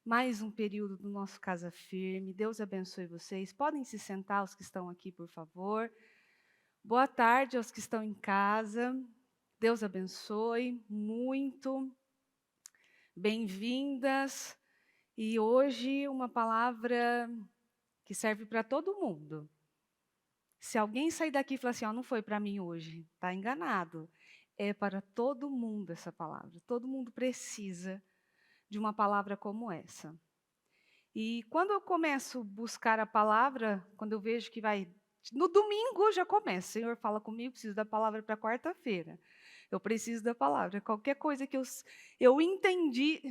mais um período do nosso Casa Firme. Deus abençoe vocês. Podem se sentar, os que estão aqui, por favor. Boa tarde aos que estão em casa. Deus abençoe muito. Bem-vindas. E hoje uma palavra que serve para todo mundo. Se alguém sair daqui e falar assim, não foi para mim hoje, está enganado. É para todo mundo essa palavra. Todo mundo precisa de uma palavra como essa. E quando eu começo a buscar a palavra, quando eu vejo que vai... No domingo já começa. O Senhor fala comigo, preciso da palavra para quarta-feira. Eu preciso da palavra. Qualquer coisa que eu entendi,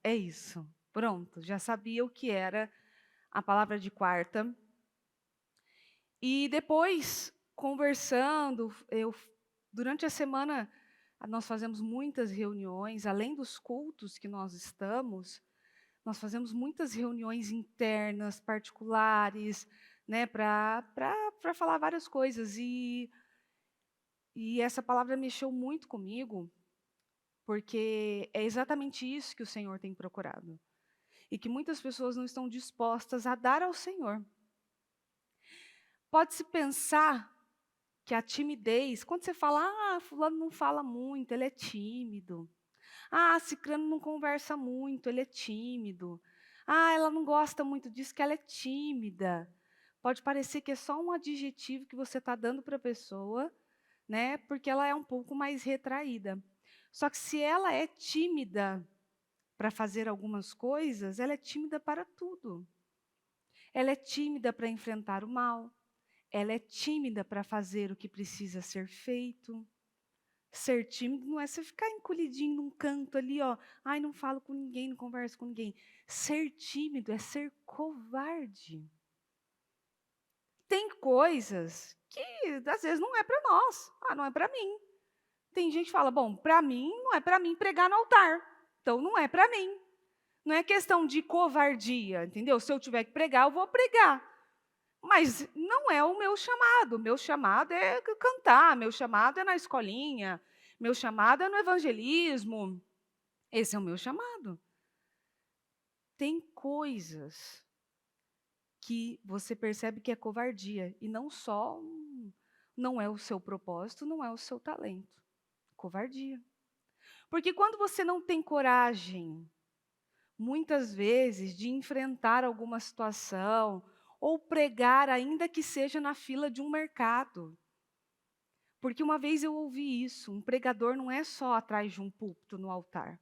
é isso. Pronto, já sabia o que era a palavra de quarta. E depois, conversando, durante a semana, nós fazemos muitas reuniões, além dos cultos que nós estamos, nós fazemos muitas reuniões internas, particulares, né, para falar várias coisas. E essa palavra mexeu muito comigo, porque é exatamente isso que o Senhor tem procurado. E que muitas pessoas não estão dispostas a dar ao Senhor. Pode-se pensar que a timidez, quando você fala, fulano não fala muito, ele é tímido. Cicrano não conversa muito, ele é tímido. Ela não gosta muito disso, que ela é tímida. Pode parecer que é só um adjetivo que você está dando para a pessoa, né? Porque ela é um pouco mais retraída. Só que se ela é tímida para fazer algumas coisas, ela é tímida para tudo. Ela é tímida para enfrentar o mal. Ela é tímida para fazer o que precisa ser feito. Ser tímido não é você ficar encolhidinho num canto ali, não falo com ninguém, não converso com ninguém. Ser tímido é ser covarde. Tem coisas que às vezes não é para nós, não é para mim. Tem gente que fala, bom, para mim não é para mim pregar no altar, então não é para mim. Não é questão de covardia, entendeu? Se eu tiver que pregar, eu vou pregar. Mas não é o meu chamado é cantar, meu chamado é na escolinha, meu chamado é no evangelismo, esse é o meu chamado. Tem coisas que você percebe que é covardia, e não é o seu propósito, não é o seu talento, covardia. Porque quando você não tem coragem, muitas vezes, de enfrentar alguma situação, ou pregar, ainda que seja na fila de um mercado. Porque uma vez eu ouvi isso, um pregador não é só atrás de um púlpito no altar.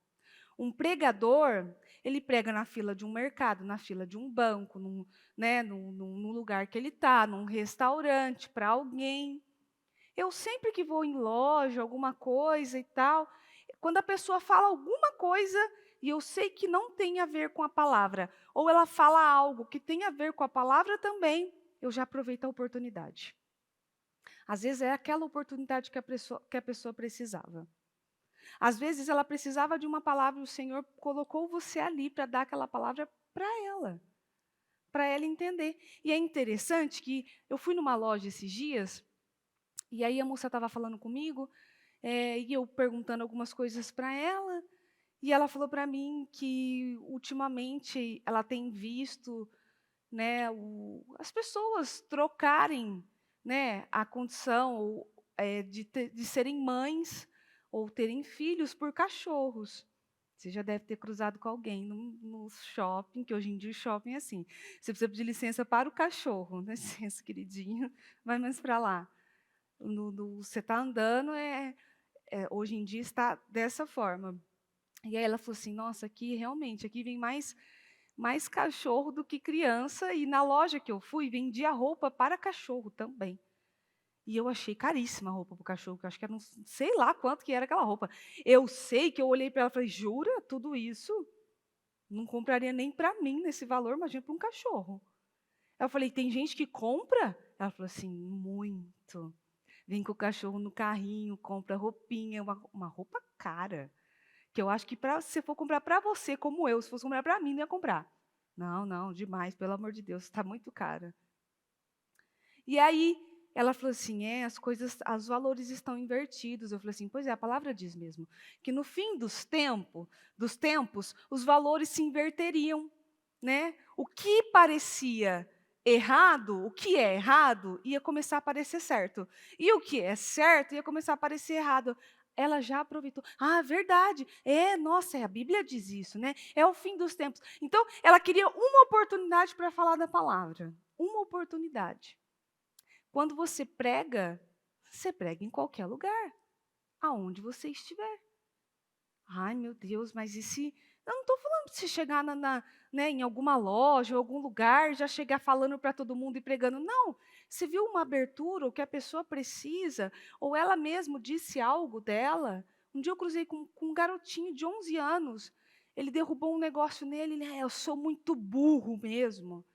Um pregador, ele prega na fila de um mercado, na fila de um banco, num lugar que ele está, num restaurante, para alguém. Eu sempre que vou em loja, alguma coisa e tal, quando a pessoa fala alguma coisa e eu sei que não tem a ver com a palavra, ou ela fala algo que tem a ver com a palavra também, eu já aproveito a oportunidade. Às vezes é aquela oportunidade que a pessoa precisava. Às vezes ela precisava de uma palavra e o Senhor colocou você ali para dar aquela palavra para ela entender. E é interessante que eu fui numa loja esses dias, e aí a moça estava falando comigo, e eu perguntando algumas coisas para ela, e ela falou para mim que ultimamente ela tem visto, né, as pessoas trocarem, né, a condição de serem mães ou terem filhos por cachorros. Você já deve ter cruzado com alguém no shopping, que hoje em dia o shopping é assim. Você precisa pedir licença para o cachorro. Licença, queridinho, vai mais para lá. Você está andando, hoje em dia está dessa forma. E aí ela falou assim, nossa, aqui vem mais cachorro do que criança, e na loja que eu fui, vendia roupa para cachorro também. E eu achei caríssima a roupa para o cachorro, que eu acho que era sei lá quanto que era aquela roupa. Eu sei que eu olhei para ela e falei, jura tudo isso? Não compraria nem para mim nesse valor, imagina para um cachorro. Eu falei, tem gente que compra? Ela falou assim, muito. Vem com o cachorro no carrinho, compra roupinha, uma roupa cara. Que eu acho que se você for comprar para você, como eu, se fosse comprar para mim, não ia comprar. Não, demais, pelo amor de Deus, está muito cara. E aí, ela falou assim: as coisas, os valores estão invertidos. Eu falei assim: pois é, a palavra diz mesmo, que no fim dos tempos, os valores se inverteriam, né? O que parecia errado, o que é errado, ia começar a parecer certo. E o que é certo ia começar a parecer errado. Ela já aproveitou. Ah, verdade. Nossa, a Bíblia diz isso, né? É o fim dos tempos. Então, ela queria uma oportunidade para falar da palavra. Uma oportunidade. Quando você prega em qualquer lugar, aonde você estiver. Ai, meu Deus, mas e se... Eu não estou falando de se chegar né, em alguma loja ou algum lugar, já chegar falando para todo mundo e pregando. Não, você viu uma abertura, o que a pessoa precisa, ou ela mesma disse algo dela. Um dia eu cruzei com um garotinho de 11 anos, ele derrubou um negócio nele, eu sou muito burro mesmo.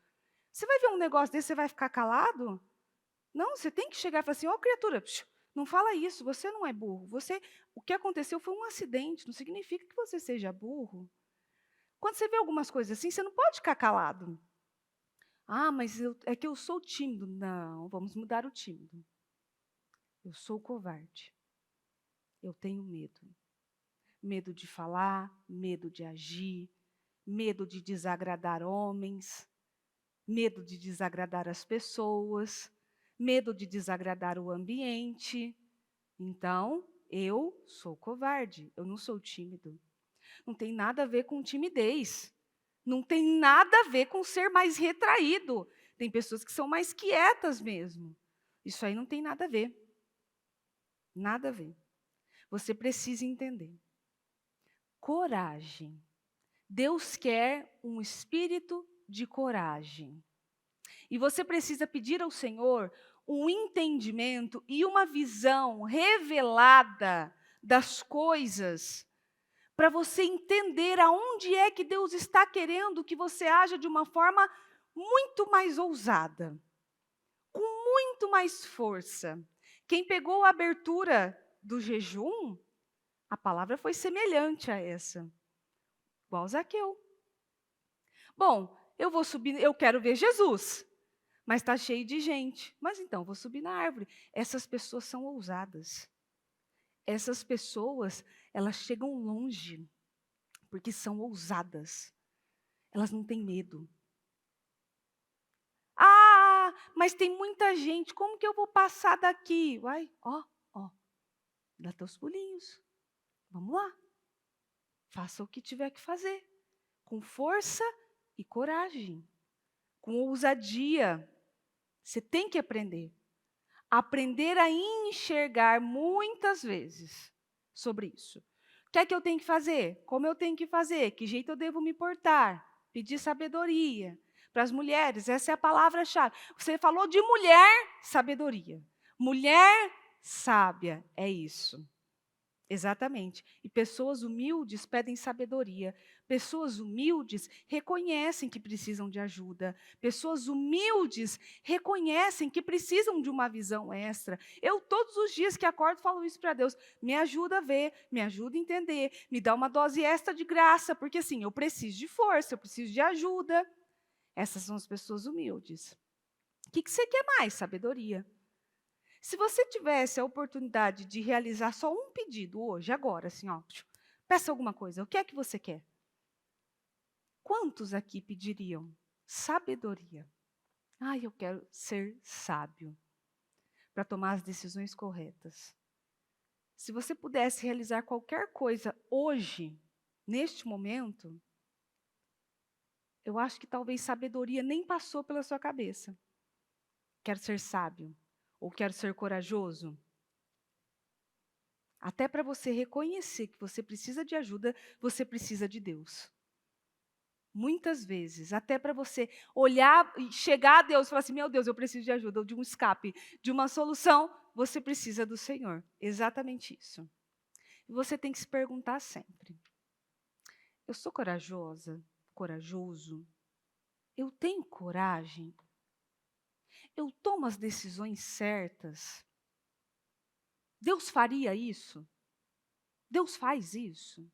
Você vai ver um negócio desse, você vai ficar calado? Não, você tem que chegar e falar assim: criatura, não fala isso, você não é burro. O que aconteceu foi um acidente, não significa que você seja burro. Quando você vê algumas coisas assim, você não pode ficar calado. Ah, mas é que eu sou tímido. Não, vamos mudar o tímido. Eu sou covarde. Eu tenho medo. Medo de falar, medo de agir, medo de desagradar homens, medo de desagradar as pessoas, medo de desagradar o ambiente. Então, eu sou covarde, eu não sou tímido. Não tem nada a ver com timidez. Não tem nada a ver com ser mais retraído. Tem pessoas que são mais quietas mesmo. Isso aí não tem nada a ver. Nada a ver. Você precisa entender. Coragem. Deus quer um espírito de coragem. E você precisa pedir ao Senhor um entendimento e uma visão revelada das coisas, para você entender aonde é que Deus está querendo que você haja de uma forma muito mais ousada, com muito mais força. Quem pegou a abertura do jejum, a palavra foi semelhante a essa, igual Zaqueu. Bom, eu vou subir, eu quero ver Jesus. Mas está cheio de gente. Mas então, vou subir na árvore. Essas pessoas são ousadas. Essas pessoas, elas chegam longe, porque são ousadas. Elas não têm medo. Ah, mas tem muita gente, como que eu vou passar daqui? Uai, dá teus pulinhos. Vamos lá. Faça o que tiver que fazer. Com força e coragem. Com ousadia. Você tem que aprender. Aprender a enxergar muitas vezes sobre isso. O que é que eu tenho que fazer? Como eu tenho que fazer? Que jeito eu devo me portar? Pedir sabedoria. Para as mulheres, essa é a palavra-chave. Você falou de mulher, sabedoria. Mulher sábia, é isso. Exatamente. E pessoas humildes pedem sabedoria. Pessoas humildes reconhecem que precisam de ajuda. Pessoas humildes reconhecem que precisam de uma visão extra. Eu, todos os dias que acordo, falo isso para Deus. Me ajuda a ver, me ajuda a entender, me dá uma dose extra de graça, porque assim, eu preciso de força, eu preciso de ajuda. Essas são as pessoas humildes. O que você quer mais? Sabedoria. Se você tivesse a oportunidade de realizar só um pedido hoje, agora, assim, peça alguma coisa, o que é que você quer? Quantos aqui pediriam sabedoria? Eu quero ser sábio para tomar as decisões corretas. Se você pudesse realizar qualquer coisa hoje, neste momento, eu acho que talvez sabedoria nem passou pela sua cabeça. Quero ser sábio ou quero ser corajoso. Até para você reconhecer que você precisa de ajuda, você precisa de Deus. Muitas vezes, até para você olhar e chegar a Deus e falar assim: meu Deus, eu preciso de ajuda, ou de um escape, de uma solução, você precisa do Senhor. Exatamente isso. E você tem que se perguntar sempre: eu sou corajosa, corajoso? Eu tenho coragem? Eu tomo as decisões certas? Deus faria isso? Deus faz isso?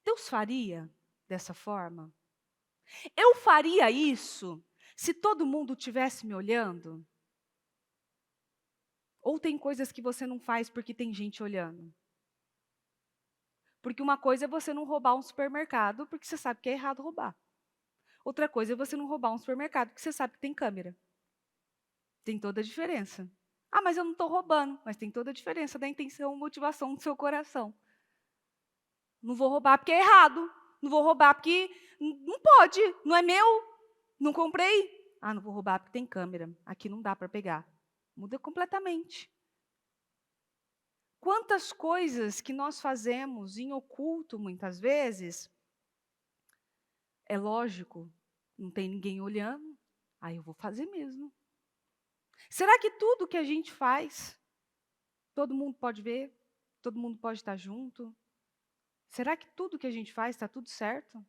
Deus faria dessa forma? Eu faria isso se todo mundo estivesse me olhando? Ou tem coisas que você não faz porque tem gente olhando? Porque uma coisa é você não roubar um supermercado porque você sabe que é errado roubar. Outra coisa é você não roubar um supermercado porque você sabe que tem câmera. Tem toda a diferença. Ah, mas eu não estou roubando. Mas tem toda a diferença da intenção e motivação do seu coração. Não vou roubar porque é errado. Não vou roubar porque não pode. Não é meu. Não comprei. Ah, não vou roubar porque tem câmera. Aqui não dá para pegar. Muda completamente. Quantas coisas que nós fazemos em oculto, muitas vezes, é lógico, não tem ninguém olhando, aí eu vou fazer mesmo. Será que tudo que a gente faz, todo mundo pode ver? Todo mundo pode estar junto? Será que tudo que a gente faz está tudo certo?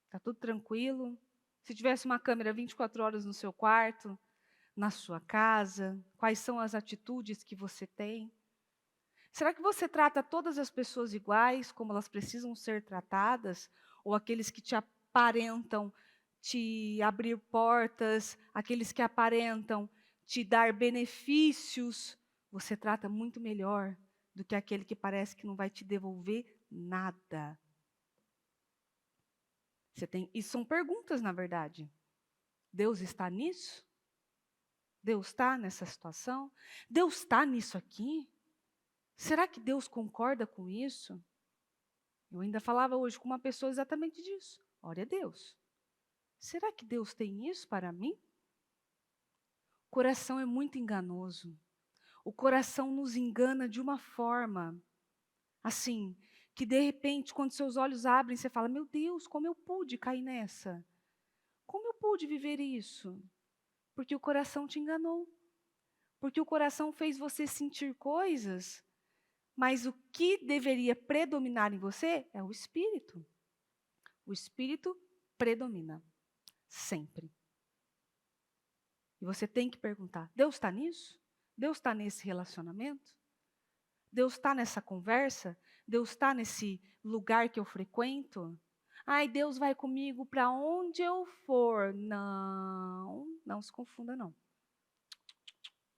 Está tudo tranquilo? Se tivesse uma câmera 24 horas no seu quarto, na sua casa, quais são as atitudes que você tem? Será que você trata todas as pessoas iguais, como elas precisam ser tratadas? Ou aqueles que te aparentam te abrir portas, aqueles que aparentam te dar benefícios, você trata muito melhor do que aquele que parece que não vai te devolver nada? Isso são perguntas, na verdade. Deus está nisso? Deus está nessa situação? Deus está nisso aqui? Será que Deus concorda com isso? Eu ainda falava hoje com uma pessoa exatamente disso. Ore a Deus. Será que Deus tem isso para mim? O coração é muito enganoso. O coração nos engana de uma forma, assim, que de repente, quando seus olhos abrem, você fala: meu Deus, como eu pude cair nessa? Como eu pude viver isso? Porque o coração te enganou. Porque o coração fez você sentir coisas, mas o que deveria predominar em você é o espírito. O espírito predomina, sempre. E você tem que perguntar: Deus está nisso? Deus está nesse relacionamento? Deus está nessa conversa? Deus está nesse lugar que eu frequento? Ai, Deus vai comigo para onde eu for. Não, não se confunda, não.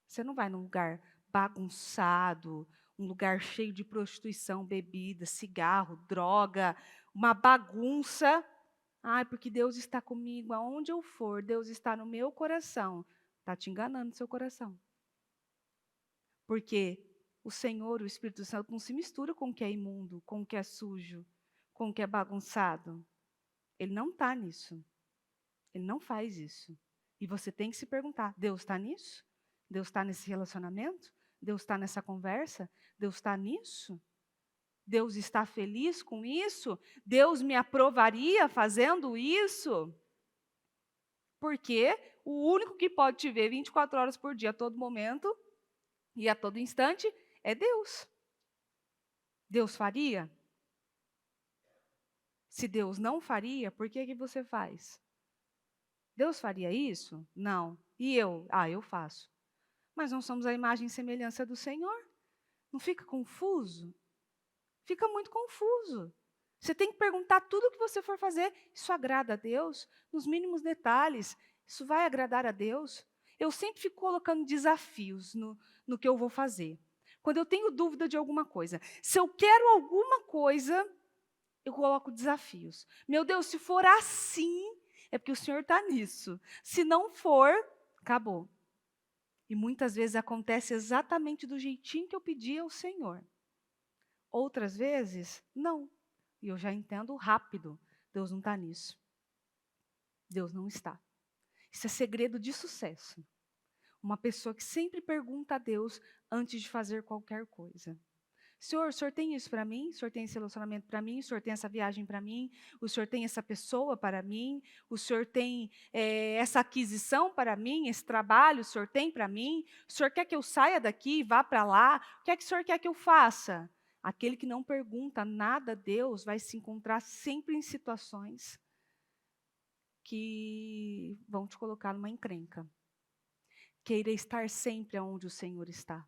Você não vai num lugar bagunçado, um lugar cheio de prostituição, bebida, cigarro, droga, uma bagunça. Ai, porque Deus está comigo aonde eu for, Deus está no meu coração. Está te enganando no seu coração. Porque o Senhor, o Espírito Santo, não se mistura com o que é imundo, com o que é sujo, com o que é bagunçado. Ele não está nisso. Ele não faz isso. E você tem que se perguntar: Deus está nisso? Deus está nesse relacionamento? Deus está nessa conversa? Deus está nisso? Deus está feliz com isso? Deus me aprovaria fazendo isso? Porque o único que pode te ver 24 horas por dia, a todo momento e a todo instante, é Deus. Deus faria? Se Deus não faria, por que você faz? Deus faria isso? Não. E eu? Ah, eu faço. Mas nós somos a imagem e semelhança do Senhor. Não fica confuso? Fica muito confuso. Você tem que perguntar tudo o que você for fazer. Isso agrada a Deus? Nos mínimos detalhes. Isso vai agradar a Deus? Eu sempre fico colocando desafios no que eu vou fazer. Quando eu tenho dúvida de alguma coisa. Se eu quero alguma coisa, eu coloco desafios. Meu Deus, se for assim, é porque o Senhor está nisso. Se não for, acabou. E muitas vezes acontece exatamente do jeitinho que eu pedi ao Senhor. Outras vezes, não. E eu já entendo rápido. Deus não está nisso. Deus não está. Isso é segredo de sucesso. Uma pessoa que sempre pergunta a Deus antes de fazer qualquer coisa. Senhor, o Senhor tem isso para mim? O Senhor tem esse relacionamento para mim? O Senhor tem essa viagem para mim? O Senhor tem essa pessoa para mim? O Senhor tem essa aquisição para mim? Esse trabalho o Senhor tem para mim? O Senhor quer que eu saia daqui e vá para lá? O que é que o Senhor quer que eu faça? Aquele que não pergunta nada a Deus vai se encontrar sempre em situações que vão te colocar numa encrenca. Queira estar sempre onde o Senhor está.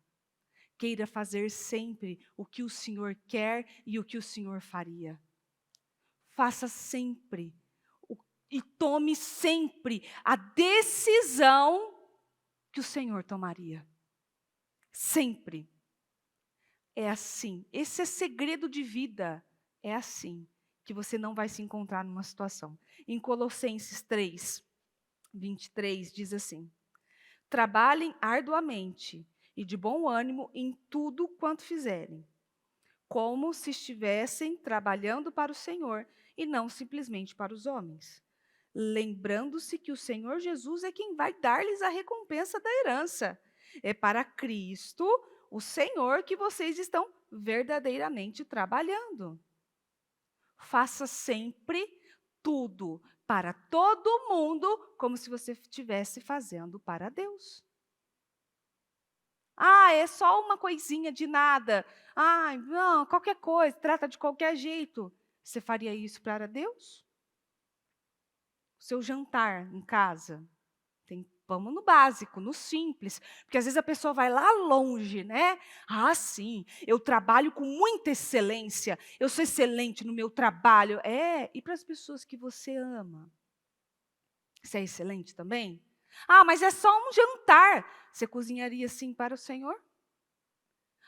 Queira fazer sempre o que o Senhor quer e o que o Senhor faria. Faça sempre e tome sempre a decisão que o Senhor tomaria. Sempre. É assim. Esse é segredo de vida. É assim que você não vai se encontrar numa situação. Em Colossenses 3:23 diz assim: trabalhem arduamente e de bom ânimo em tudo quanto fizerem, como se estivessem trabalhando para o Senhor e não simplesmente para os homens, lembrando-se que o Senhor Jesus é quem vai dar-lhes a recompensa da herança. É para Cristo, o Senhor, que vocês estão verdadeiramente trabalhando. Faça sempre tudo para todo mundo, como se você estivesse fazendo para Deus. Ah, é só uma coisinha de nada. Ah, não, qualquer coisa, trata de qualquer jeito. Você faria isso para Deus? O seu jantar em casa. Vamos no básico, no simples, porque às vezes a pessoa vai lá longe, né? Ah, sim, eu trabalho com muita excelência, eu sou excelente no meu trabalho. E para as pessoas que você ama? Você é excelente também? Ah, mas é só um jantar. Você cozinharia assim para o Senhor?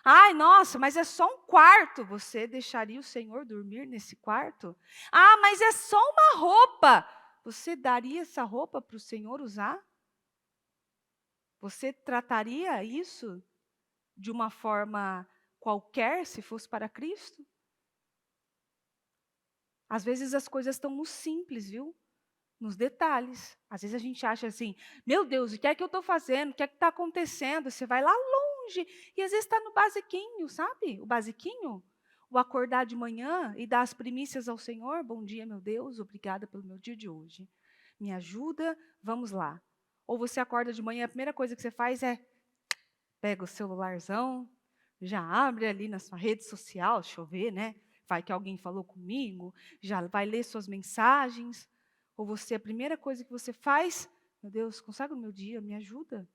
Ai, nossa, mas é só um quarto. Você deixaria o Senhor dormir nesse quarto? Ah, mas é só uma roupa. Você daria essa roupa para o Senhor usar? Você trataria isso de uma forma qualquer, se fosse para Cristo? Às vezes as coisas estão no simples, viu? Nos detalhes. Às vezes a gente acha assim, meu Deus, o que é que eu estou fazendo? O que é que está acontecendo? Você vai lá longe e às vezes está no basiquinho, sabe? O basiquinho. O acordar de manhã e dar as primícias ao Senhor. Bom dia, meu Deus, obrigada pelo meu dia de hoje. Me ajuda, vamos lá. Ou você acorda de manhã, a primeira coisa que você faz é pega o celularzão, já abre ali na sua rede social, deixa eu ver, né? Vai que alguém falou comigo, já vai ler suas mensagens. Ou você, a primeira coisa que você faz, meu Deus, consagra o meu dia, me ajuda,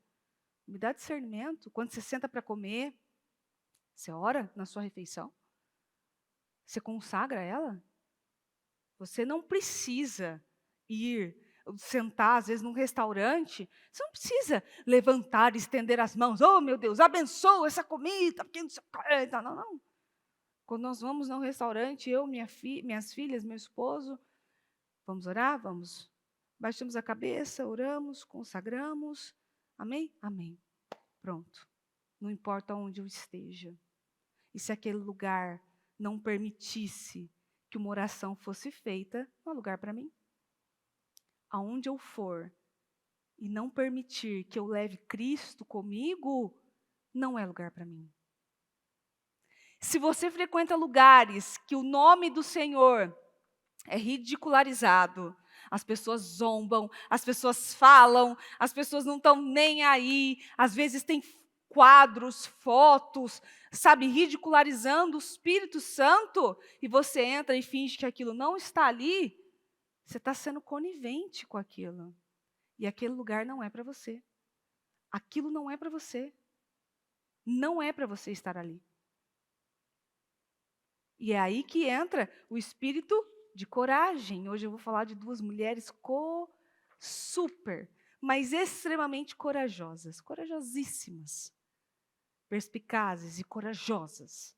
me dá discernimento. Quando você senta para comer, você ora na sua refeição? Você consagra ela? Você não precisa ir sentar, às vezes, num restaurante, você não precisa levantar e estender as mãos. Oh, meu Deus, abençoa essa comida, porque não sei o quê. Não, não, não. Quando nós vamos num restaurante, eu, minhas filhas, meu esposo, vamos orar? Vamos. Baixamos a cabeça, oramos, consagramos. Amém? Amém. Pronto. Não importa onde eu esteja. E se aquele lugar não permitisse que uma oração fosse feita, não é lugar para mim. Aonde eu for e não permitir que eu leve Cristo comigo, não é lugar para mim. Se você frequenta lugares que o nome do Senhor é ridicularizado, as pessoas zombam, as pessoas falam, as pessoas não estão nem aí, às vezes tem quadros, fotos, sabe, ridicularizando o Espírito Santo, e você entra e finge que aquilo não está ali, você está sendo conivente com aquilo. E aquele lugar não é para você. Aquilo não é para você. Não é para você estar ali. E é aí que entra o espírito de coragem. Hoje eu vou falar de duas mulheres super, mas extremamente corajosas. Corajosíssimas. Perspicazes e corajosas.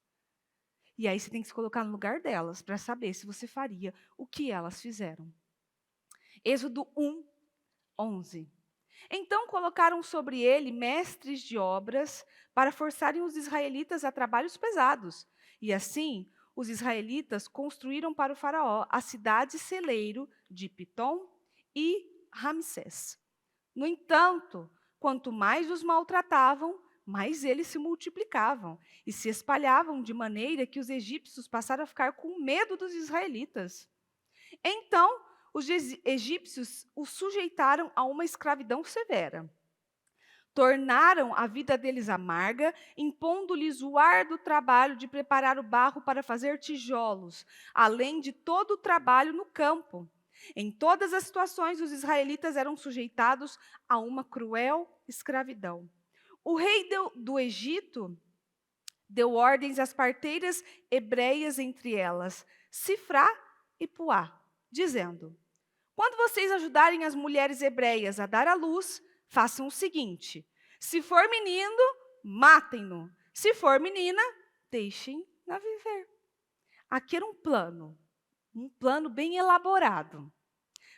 E aí você tem que se colocar no lugar delas para saber se você faria o que elas fizeram. Êxodo 1:11. Então colocaram sobre ele mestres de obras para forçarem os israelitas a trabalhos pesados. E assim, os israelitas construíram para o faraó a cidade celeiro de Pitom e Ramsés. No entanto, quanto mais os maltratavam, mais eles se multiplicavam e se espalhavam de maneira que os egípcios passaram a ficar com medo dos israelitas. Então, os egípcios os sujeitaram a uma escravidão severa. Tornaram a vida deles amarga, impondo-lhes o árduo trabalho de preparar o barro para fazer tijolos, além de todo o trabalho no campo. Em todas as situações, os israelitas eram sujeitados a uma cruel escravidão. O rei do Egito deu ordens às parteiras hebreias, entre elas Sifrá e Puá, dizendo: quando vocês ajudarem as mulheres hebreias a dar à luz, façam o seguinte: se for menino, matem-no. Se for menina, deixem-na viver. Aqui era um plano bem elaborado.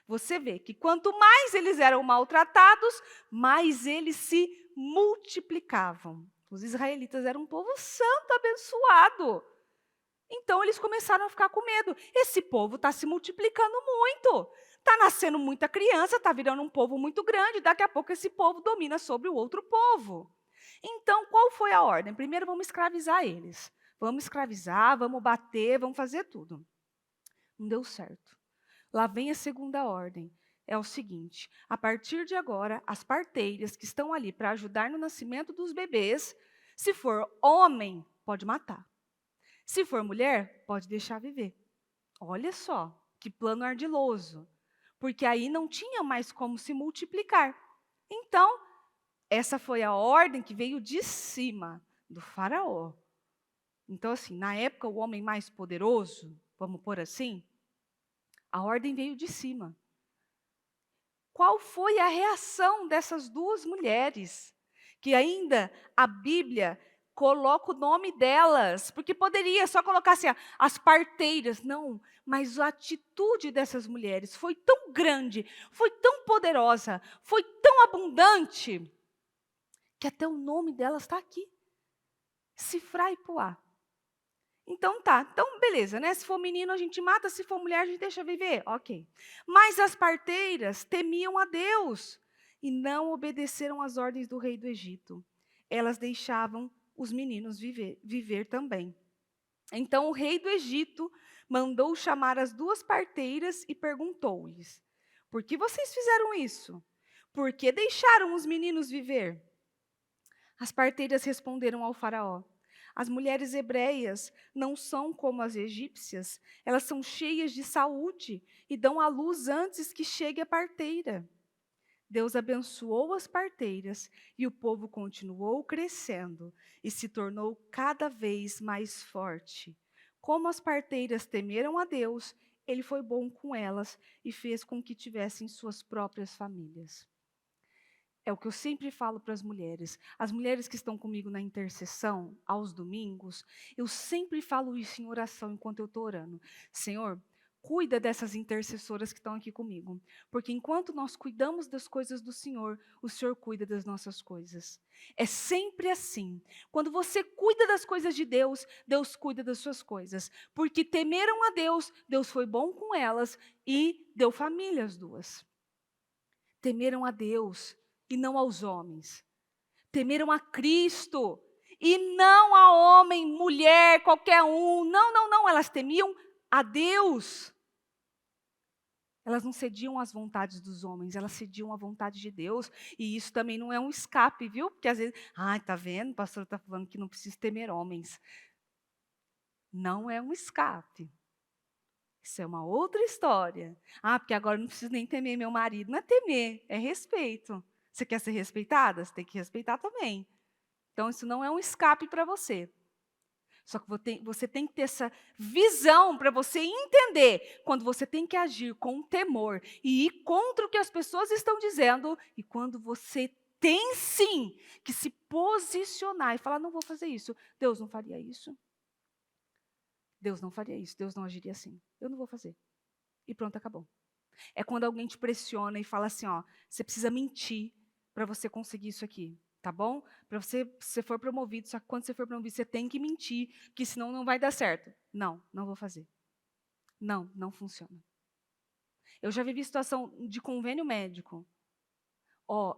Você vê que quanto mais eles eram maltratados, mais eles se multiplicavam. Os israelitas eram um povo santo, abençoado. Então eles começaram a ficar com medo. Esse povo está se multiplicando muito. Está nascendo muita criança, está virando um povo muito grande. Daqui a pouco esse povo domina sobre o outro povo. Então, qual foi a ordem? Primeiro vamos escravizar eles. Vamos escravizar, vamos bater, vamos fazer tudo. Não deu certo. Lá vem a segunda ordem. É o seguinte: a partir de agora, as parteiras que estão ali para ajudar no nascimento dos bebês, se for homem, pode matar. Se for mulher, pode deixar viver. Olha só, que plano ardiloso. Porque aí não tinha mais como se multiplicar. Então, essa foi a ordem que veio de cima do faraó. Então, assim, na época, o homem mais poderoso, vamos pôr assim, a ordem veio de cima. Qual foi a reação dessas duas mulheres? Que ainda a Bíblia coloca o nome delas, porque poderia só colocar assim, as parteiras. Não, mas a atitude dessas mulheres foi tão grande, foi tão poderosa, foi tão abundante, que até o nome delas está aqui. Sifra e Puá. Então tá, então beleza, né? Se for menino a gente mata, se for mulher a gente deixa viver, ok. Mas as parteiras temiam a Deus e não obedeceram às ordens do rei do Egito. Elas deixavam os meninos viver também. Então o rei do Egito mandou chamar as duas parteiras e perguntou-lhes: por que vocês fizeram isso? Por que deixaram os meninos viver? As parteiras responderam ao faraó: as mulheres hebreias não são como as egípcias, elas são cheias de saúde e dão à luz antes que chegue a parteira. Deus abençoou as parteiras e o povo continuou crescendo e se tornou cada vez mais forte. Como as parteiras temeram a Deus, ele foi bom com elas e fez com que tivessem suas próprias famílias. É o que eu sempre falo para as mulheres. As mulheres que estão comigo na intercessão, aos domingos, eu sempre falo isso em oração enquanto eu estou orando. Senhor, cuida dessas intercessoras que estão aqui comigo. Porque enquanto nós cuidamos das coisas do Senhor, o Senhor cuida das nossas coisas. É sempre assim. Quando você cuida das coisas de Deus, Deus cuida das suas coisas. Porque temeram a Deus, Deus foi bom com elas e deu família às duas. Temeram a Deus e não aos homens. Temeram a Cristo e não a homem, mulher, qualquer um. Não, não, não. Elas temiam a Deus. Elas não cediam às vontades dos homens, elas cediam à vontade de Deus. E isso também não é um escape, viu? Porque às vezes, tá vendo? O pastor está falando que não precisa temer homens. Não é um escape. Isso é uma outra história. Porque agora eu não preciso nem temer meu marido. Não é temer, é respeito. Você quer ser respeitada? Você tem que respeitar também. Então, isso não é um escape para você. Só que você tem que ter essa visão para você entender quando você tem que agir com temor e ir contra o que as pessoas estão dizendo e quando você tem sim que se posicionar e falar, não vou fazer isso. Deus não faria isso. Deus não faria isso. Deus não agiria assim. Eu não vou fazer. E pronto, acabou. É quando alguém te pressiona e fala assim, você precisa mentir para você conseguir isso aqui, tá bom? Para você for promovido, só que quando você for promovido, você tem que mentir, porque senão não vai dar certo. Não, não vou fazer. Não, não funciona. Eu já vivi situação de convênio médico.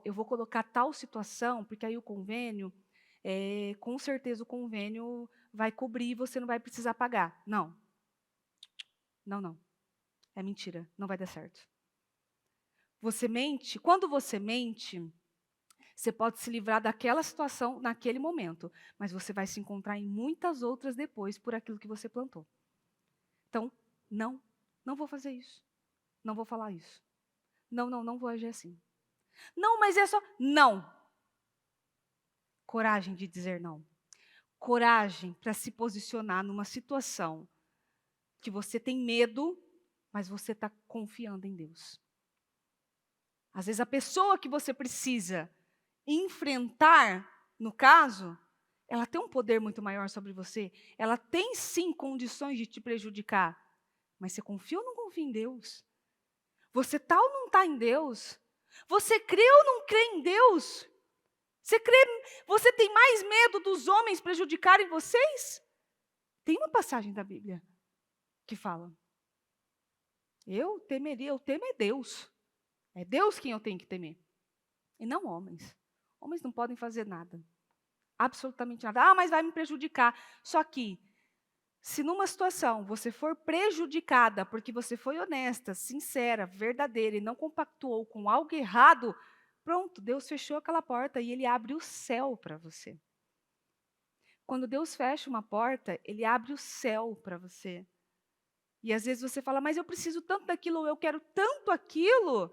Eu vou colocar tal situação, porque aí o convênio, com certeza o convênio vai cobrir e você não vai precisar pagar. Não. Não, não. É mentira, não vai dar certo. Você mente, quando você mente, você pode se livrar daquela situação naquele momento, mas você vai se encontrar em muitas outras depois por aquilo que você plantou. Então, não vou fazer isso. Não vou falar isso. Não vou agir assim. Não, mas é só. Não. Coragem de dizer não. Coragem para se posicionar numa situação que você tem medo, mas você está confiando em Deus. Às vezes a pessoa que você precisa enfrentar no caso, ela tem um poder muito maior sobre você. Ela tem sim condições de te prejudicar. Mas você confia ou não confia em Deus? Você está ou não está em Deus? Você crê ou não crê em Deus? Você tem mais medo dos homens prejudicarem vocês? Tem uma passagem da Bíblia que fala: eu temo é Deus. É Deus quem eu tenho que temer. E não homens. Homens não podem fazer nada. Absolutamente nada. Ah, mas vai me prejudicar. Só que, se numa situação você for prejudicada porque você foi honesta, sincera, verdadeira e não compactuou com algo errado, pronto, Deus fechou aquela porta e Ele abre o céu para você. Quando Deus fecha uma porta, Ele abre o céu para você. E às vezes você fala, mas eu preciso tanto daquilo, ou eu quero tanto aquilo.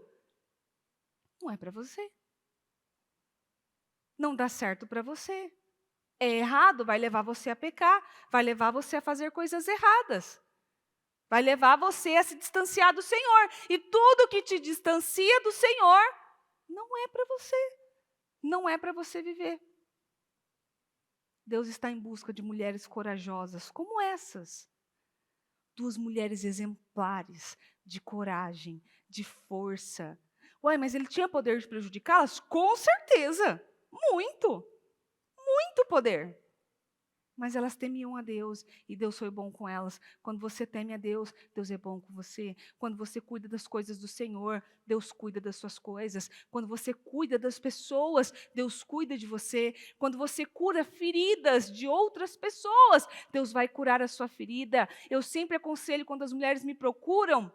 Não é para você. Não dá certo para você. É errado, vai levar você a pecar, vai levar você a fazer coisas erradas. Vai levar você a se distanciar do Senhor. E tudo que te distancia do Senhor não é para você. Não é para você viver. Deus está em busca de mulheres corajosas como essas. 2 mulheres exemplares, de coragem, de força. Ué, mas ele tinha poder de prejudicá-las? Com certeza. Muito. Muito poder. Mas elas temiam a Deus e Deus foi bom com elas. Quando você teme a Deus, Deus é bom com você. Quando você cuida das coisas do Senhor, Deus cuida das suas coisas. Quando você cuida das pessoas, Deus cuida de você. Quando você cura feridas de outras pessoas, Deus vai curar a sua ferida. Eu sempre aconselho quando as mulheres me procuram,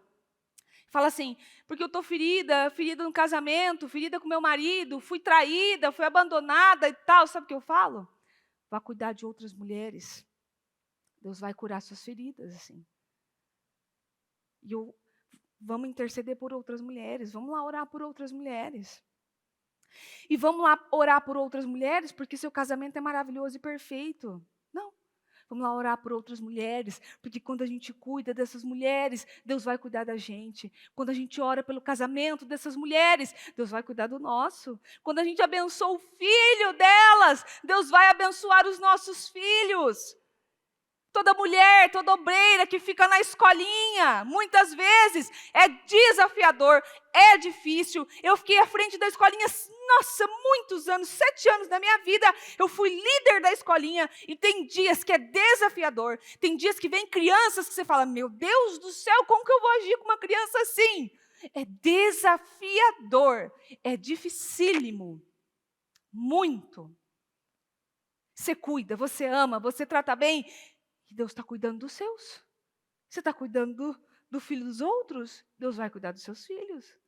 fala assim, porque eu estou ferida, ferida no casamento, ferida com meu marido, fui traída, fui abandonada e tal. Sabe o que eu falo? Vá cuidar de outras mulheres. Deus vai curar suas feridas, assim. Vamos interceder por outras mulheres. Vamos lá orar por outras mulheres. E vamos lá orar por outras mulheres porque seu casamento é maravilhoso e perfeito. Não. Vamos lá orar por outras mulheres, porque quando a gente cuida dessas mulheres, Deus vai cuidar da gente. Quando a gente ora pelo casamento dessas mulheres, Deus vai cuidar do nosso. Quando a gente abençoa o filho delas, Deus vai abençoar os nossos filhos. Toda mulher, toda obreira que fica na escolinha, muitas vezes é desafiador, é difícil. Eu fiquei à frente da escolinha, nossa, muitos anos, 7 anos da minha vida, eu fui líder da escolinha e tem dias que é desafiador. Tem dias que vem crianças que você fala, meu Deus do céu, como que eu vou agir com uma criança assim? É desafiador, é dificílimo, muito. Você cuida, você ama, você trata bem. E Deus está cuidando dos seus. Você está cuidando do filho dos outros? Deus vai cuidar dos seus filhos.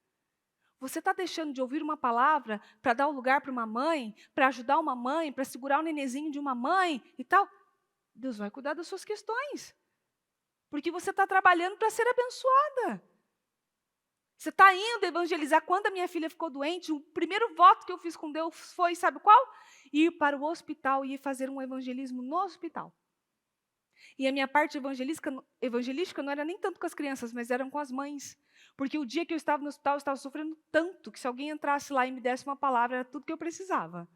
Você está deixando de ouvir uma palavra para dar o lugar para uma mãe, para ajudar uma mãe, para segurar o nenenzinho de uma mãe e tal? Deus vai cuidar das suas questões. Porque você está trabalhando para ser abençoada. Você está indo evangelizar. Quando a minha filha ficou doente, o primeiro voto que eu fiz com Deus foi, sabe qual? Ir para o hospital e ir fazer um evangelismo no hospital. E a minha parte evangelística não era nem tanto com as crianças, mas eram com as mães. Porque o dia que eu estava no hospital, eu estava sofrendo tanto que se alguém entrasse lá e me desse uma palavra, era tudo que eu precisava.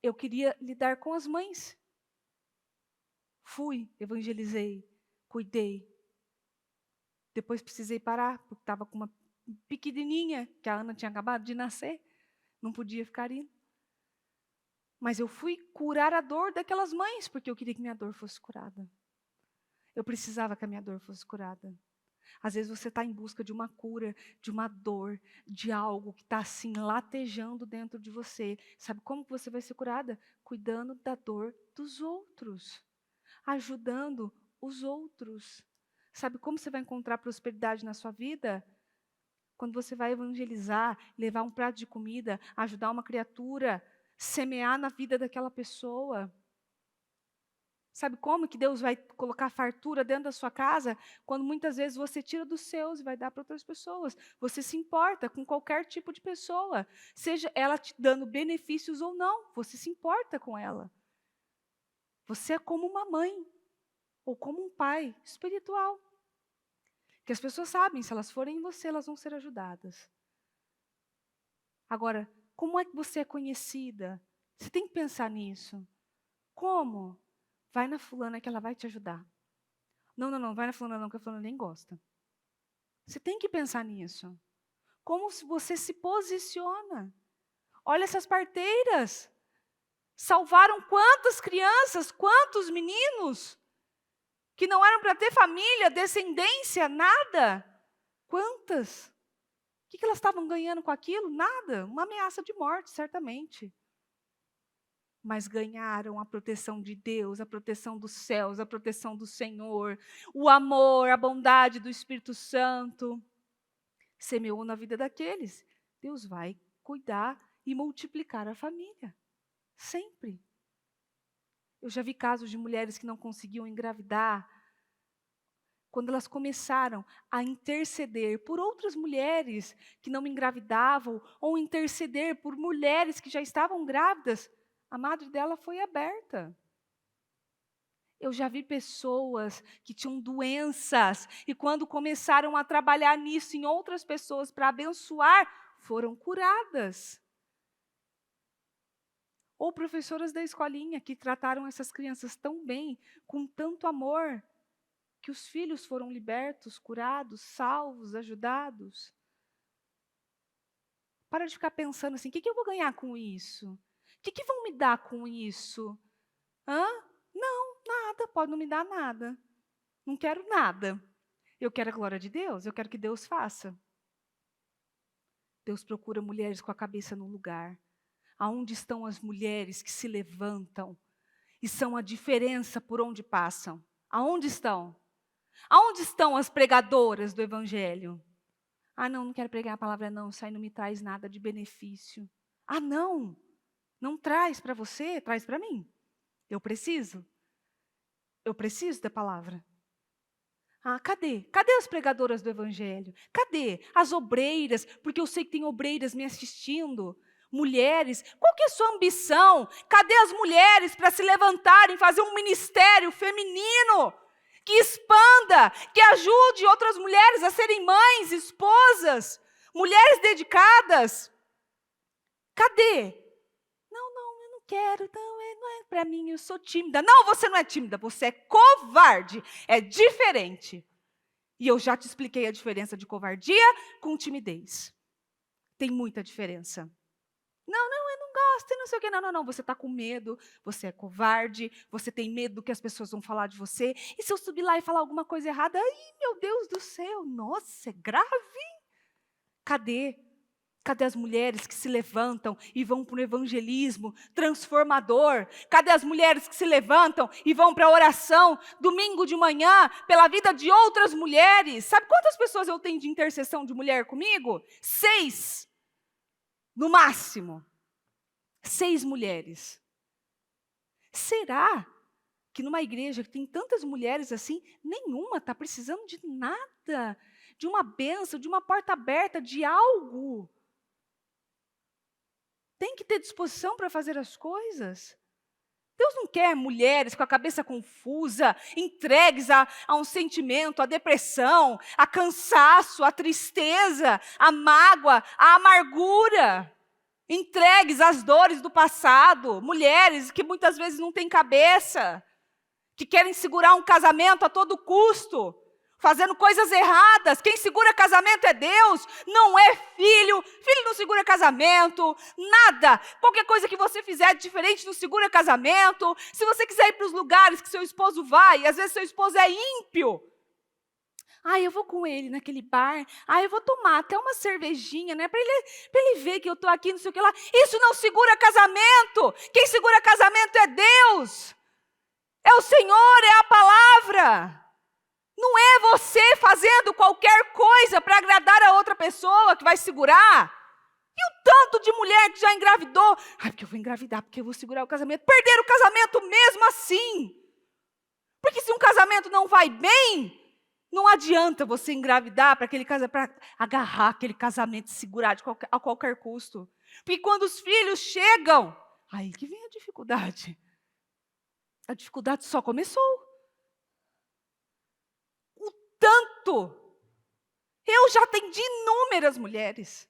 Eu queria lidar com as mães. Fui, evangelizei, cuidei. Depois precisei parar, porque estava com uma pequenininha, que a Ana tinha acabado de nascer. Não podia ficar indo. Mas eu fui curar a dor daquelas mães, porque eu queria que minha dor fosse curada. Eu precisava que a minha dor fosse curada. Às vezes você está em busca de uma cura, de uma dor, de algo que está assim latejando dentro de você. Sabe como que você vai ser curada? Cuidando da dor dos outros. Ajudando os outros. Sabe como você vai encontrar prosperidade na sua vida? Quando você vai evangelizar, levar um prato de comida, ajudar uma criatura, semear na vida daquela pessoa. Sabe como que Deus vai colocar fartura dentro da sua casa? Quando muitas vezes você tira dos seus e vai dar para outras pessoas. Você se importa com qualquer tipo de pessoa, seja ela te dando benefícios ou não, você se importa com ela. Você é como uma mãe ou como um pai espiritual. Que as pessoas sabem, se elas forem em você, elas vão ser ajudadas. Agora, Como é que você é conhecida? Você tem que pensar nisso. Como? Vai na fulana que ela vai te ajudar. Não, não, não, vai na fulana não, que a fulana nem gosta. Você tem que pensar nisso. Como você se posiciona? Olha essas parteiras. Salvaram quantas crianças, quantos meninos que não eram para ter família, descendência, nada. Quantas? O que elas estavam ganhando com aquilo? Nada. Uma ameaça de morte, certamente. Mas ganharam a proteção de Deus, a proteção dos céus, a proteção do Senhor, o amor, a bondade do Espírito Santo. Semeou na vida daqueles. Deus vai cuidar e multiplicar a família. Sempre. Eu já vi casos de mulheres que não conseguiam engravidar, quando elas começaram a interceder por outras mulheres que não engravidavam, ou interceder por mulheres que já estavam grávidas, a madre dela foi aberta. Eu já vi pessoas que tinham doenças, e quando começaram a trabalhar nisso em outras pessoas para abençoar, foram curadas. Ou professoras da escolinha que trataram essas crianças tão bem, com tanto amor, que os filhos foram libertos, curados, salvos, ajudados. Para de ficar pensando assim, o que eu vou ganhar com isso? O que vão me dar com isso? Não, nada, pode não me dar nada. Não quero nada. Eu quero a glória de Deus, eu quero que Deus faça. Deus procura mulheres com a cabeça no lugar. Aonde estão as mulheres que se levantam e são a diferença por onde passam? Aonde estão? Aonde estão as pregadoras do Evangelho? Não quero pregar a palavra não, isso aí não me traz nada de benefício. Não traz para você, traz para mim. Eu preciso da palavra. Cadê? Cadê as pregadoras do Evangelho? Cadê as obreiras? Porque eu sei que tem obreiras me assistindo. Mulheres, qual que é a sua ambição? Cadê as mulheres para se levantarem, fazer um ministério feminino? Que expanda, que ajude outras mulheres a serem mães, esposas, mulheres dedicadas. Cadê? Não, eu não quero, não é para mim, eu sou tímida. Não, você não é tímida, você é covarde, é diferente. E eu já te expliquei a diferença de covardia com timidez. Tem muita diferença. Não, eu não gosto, e não sei o quê. Não, você está com medo, você é covarde, você tem medo do que as pessoas vão falar de você. E se eu subir lá e falar alguma coisa errada? Ai, meu Deus do céu, nossa, é grave. Cadê? Cadê as mulheres que se levantam e vão para o evangelismo transformador? Cadê as mulheres que se levantam e vão para a oração domingo de manhã pela vida de outras mulheres? Sabe quantas pessoas eu tenho de intercessão de mulher comigo? 6. No máximo. 6 mulheres. Será que numa igreja que tem tantas mulheres assim, nenhuma está precisando de nada? De uma bênção, de uma porta aberta, de algo? Tem que ter disposição para fazer as coisas. Deus não quer mulheres com a cabeça confusa, entregues a um sentimento, a depressão, a cansaço, a tristeza, a mágoa, a amargura. Entregues às dores do passado. Mulheres que muitas vezes não têm cabeça, que querem segurar um casamento a todo custo, fazendo coisas erradas. Quem segura casamento é Deus, não é filho. Filho não segura casamento, nada. Qualquer coisa que você fizer de diferente não segura casamento. Se você quiser ir para os lugares que seu esposo vai, às vezes seu esposo é ímpio. Eu vou com ele naquele bar. Eu vou tomar até uma cervejinha, né? Para ele ver que eu estou aqui, não sei o que lá. Isso não segura casamento. Quem segura casamento é Deus. É o Senhor, é a palavra. Não é você fazendo qualquer coisa para agradar a outra pessoa que vai segurar. E o tanto de mulher que já engravidou. Porque eu vou engravidar, porque eu vou segurar o casamento. Perder o casamento mesmo assim. Porque se um casamento não vai bem, não adianta você engravidar para agarrar aquele casamento e segurar a qualquer custo. Porque quando os filhos chegam, aí que vem a dificuldade. A dificuldade só começou. O tanto. Eu já atendi inúmeras mulheres.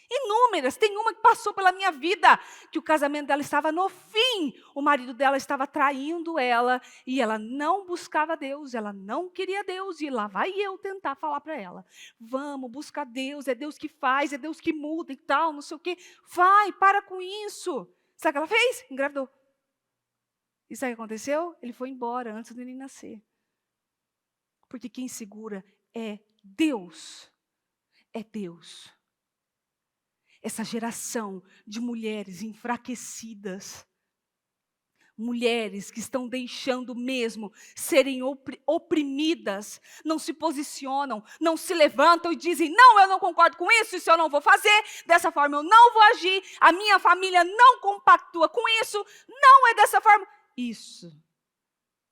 Inúmeras. Tem uma que passou pela minha vida, que o casamento dela estava no fim. O marido dela estava traindo ela e ela não buscava Deus, ela não queria Deus. E lá vai eu tentar falar para ela: vamos buscar Deus, é Deus que faz, é Deus que muda e tal, não sei o quê. Vai, para com isso. Sabe o que ela fez? Engravidou. E sabe o que aconteceu? Ele foi embora antes dele nascer. Porque quem segura é Deus. É Deus. Essa geração de mulheres enfraquecidas, mulheres que estão deixando mesmo serem oprimidas, não se posicionam, não se levantam e dizem: não, eu não concordo com isso eu não vou fazer, dessa forma eu não vou agir, a minha família não compactua com isso, não é dessa forma. Isso.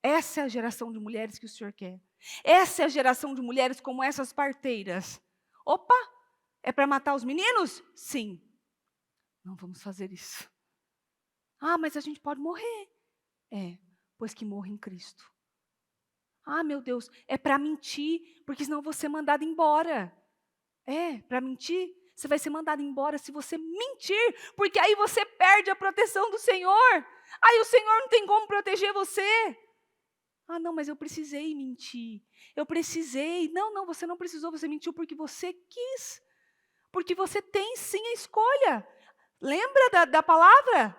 Essa é a geração de mulheres que o Senhor quer. Essa é a geração de mulheres como essas parteiras. Opa, é para matar os meninos? Sim. Não vamos fazer isso. Ah, mas a gente pode morrer. É, pois que morra em Cristo. Ah, meu Deus, é para mentir, porque senão eu vou ser mandado embora. É, para mentir? Você vai ser mandado embora se você mentir, porque aí você perde a proteção do Senhor. Aí o Senhor não tem como proteger você. Ah, não, mas eu precisei mentir. Eu precisei. Não, não, você não precisou, você mentiu porque você quis. Porque você tem sim a escolha. Lembra da palavra?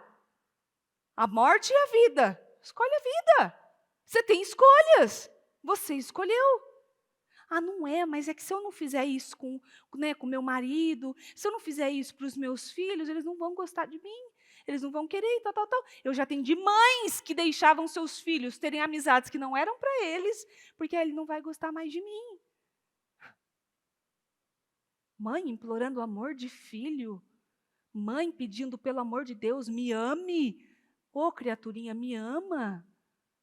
A morte e a vida. Escolhe a vida. Você tem escolhas. Você escolheu. Ah, não é, mas é que se eu não fizer isso com meu marido, se eu não fizer isso para os meus filhos, eles não vão gostar de mim. Eles não vão querer, tal, tal, tal. Eu já atendi mães que deixavam seus filhos terem amizades que não eram para eles, porque ele não vai gostar mais de mim. Mãe implorando o amor de filho. Mãe pedindo, pelo amor de Deus, me ame. Ô, criaturinha, me ama.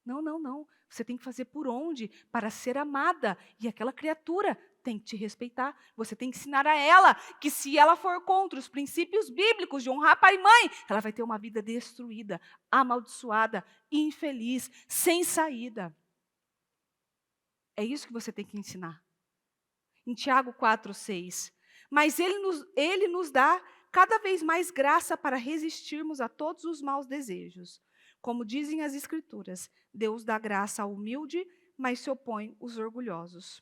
Não, não, não. Você tem que fazer por onde? Para ser amada. E aquela criatura tem que te respeitar. Você tem que ensinar a ela que se ela for contra os princípios bíblicos de honrar pai e mãe, ela vai ter uma vida destruída, amaldiçoada, infeliz, sem saída. É isso que você tem que ensinar. Em Tiago 4:6. Mas ele nos dá cada vez mais graça para resistirmos a todos os maus desejos. Como dizem as Escrituras, Deus dá graça ao humilde, mas se opõe aos orgulhosos.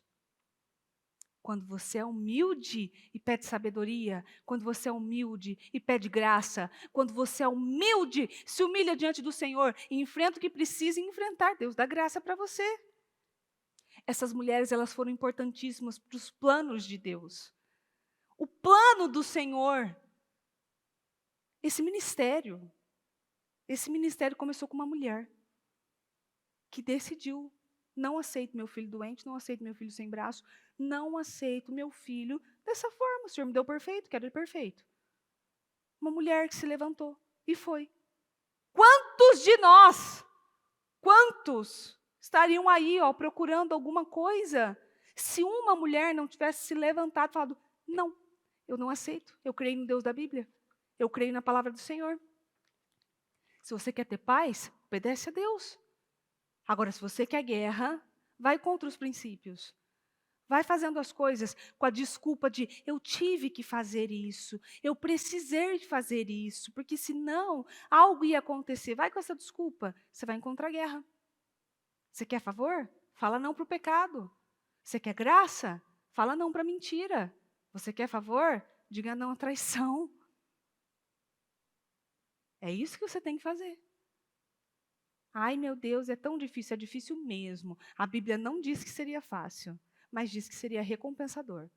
Quando você é humilde e pede sabedoria, quando você é humilde e pede graça, quando você é humilde, se humilha diante do Senhor e enfrenta o que precisa enfrentar, Deus dá graça para você. Essas mulheres, elas foram importantíssimas para os planos de Deus. O plano do Senhor. Esse ministério começou com uma mulher que decidiu: não aceito meu filho doente, não aceito meu filho sem braço, não aceito meu filho dessa forma. O Senhor me deu perfeito, quero ele perfeito. Uma mulher que se levantou e foi. Quantos de nós, quantos estariam aí, procurando alguma coisa, se uma mulher não tivesse se levantado e falado: não, eu não aceito, eu creio no Deus da Bíblia, eu creio na palavra do Senhor. Se você quer ter paz, obedece a Deus. Agora, se você quer guerra, vai contra os princípios. Vai fazendo as coisas com a desculpa de: eu tive que fazer isso, eu precisei fazer isso, porque senão algo ia acontecer. Vai com essa desculpa, você vai encontrar guerra. Você quer favor? Fala não para o pecado. Você quer graça? Fala não para a mentira. Você quer favor? Diga não à traição. É isso que você tem que fazer. Ai, meu Deus, é tão difícil. É difícil mesmo. A Bíblia não diz que seria fácil, mas diz que seria recompensador.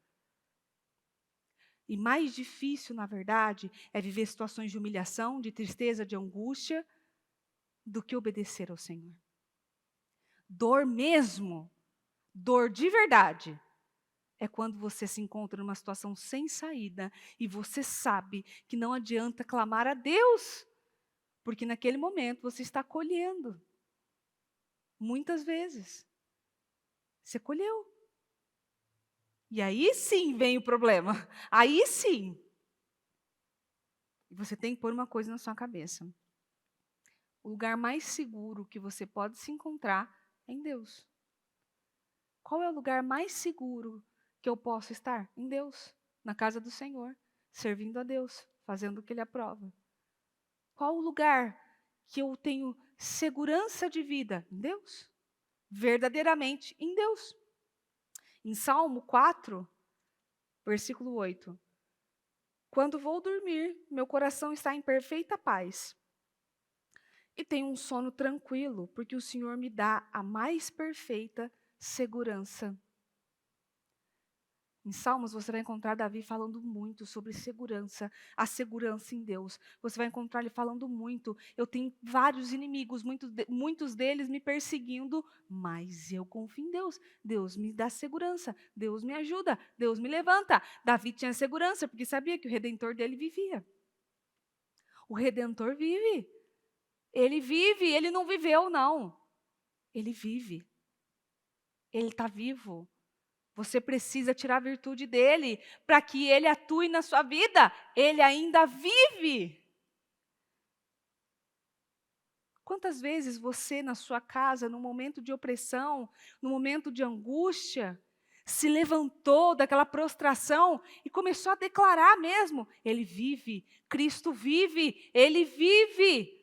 E mais difícil, na verdade, é viver situações de humilhação, de tristeza, de angústia, do que obedecer ao Senhor. Dor mesmo, dor de verdade, é quando você se encontra numa situação sem saída e você sabe que não adianta clamar a Deus, porque naquele momento você está colhendo. Muitas vezes. Você colheu. E aí sim vem o problema. Aí sim. E você tem que pôr uma coisa na sua cabeça. O lugar mais seguro que você pode se encontrar é em Deus. Qual é o lugar mais seguro que eu posso estar? Em Deus, na casa do Senhor. Servindo a Deus, fazendo o que Ele aprova. Qual o lugar que eu tenho segurança de vida? Em Deus. Verdadeiramente em Deus. Em Salmo 4, versículo 8. Quando vou dormir, meu coração está em perfeita paz. E tenho um sono tranquilo, porque o Senhor me dá a mais perfeita segurança. Em Salmos você vai encontrar Davi falando muito sobre segurança, a segurança em Deus. Você vai encontrar ele falando muito. Eu tenho vários inimigos, muitos deles me perseguindo, mas eu confio em Deus. Deus me dá segurança, Deus me ajuda, Deus me levanta. Davi tinha segurança porque sabia que o Redentor dele vivia. O Redentor vive. Ele vive, ele não viveu, não. Ele vive. Ele está vivo. Você precisa tirar a virtude dele para que ele atue na sua vida. Ele ainda vive. Quantas vezes você, na sua casa, no momento de opressão, no momento de angústia, se levantou daquela prostração e começou a declarar mesmo: Ele vive, Cristo vive, Ele vive,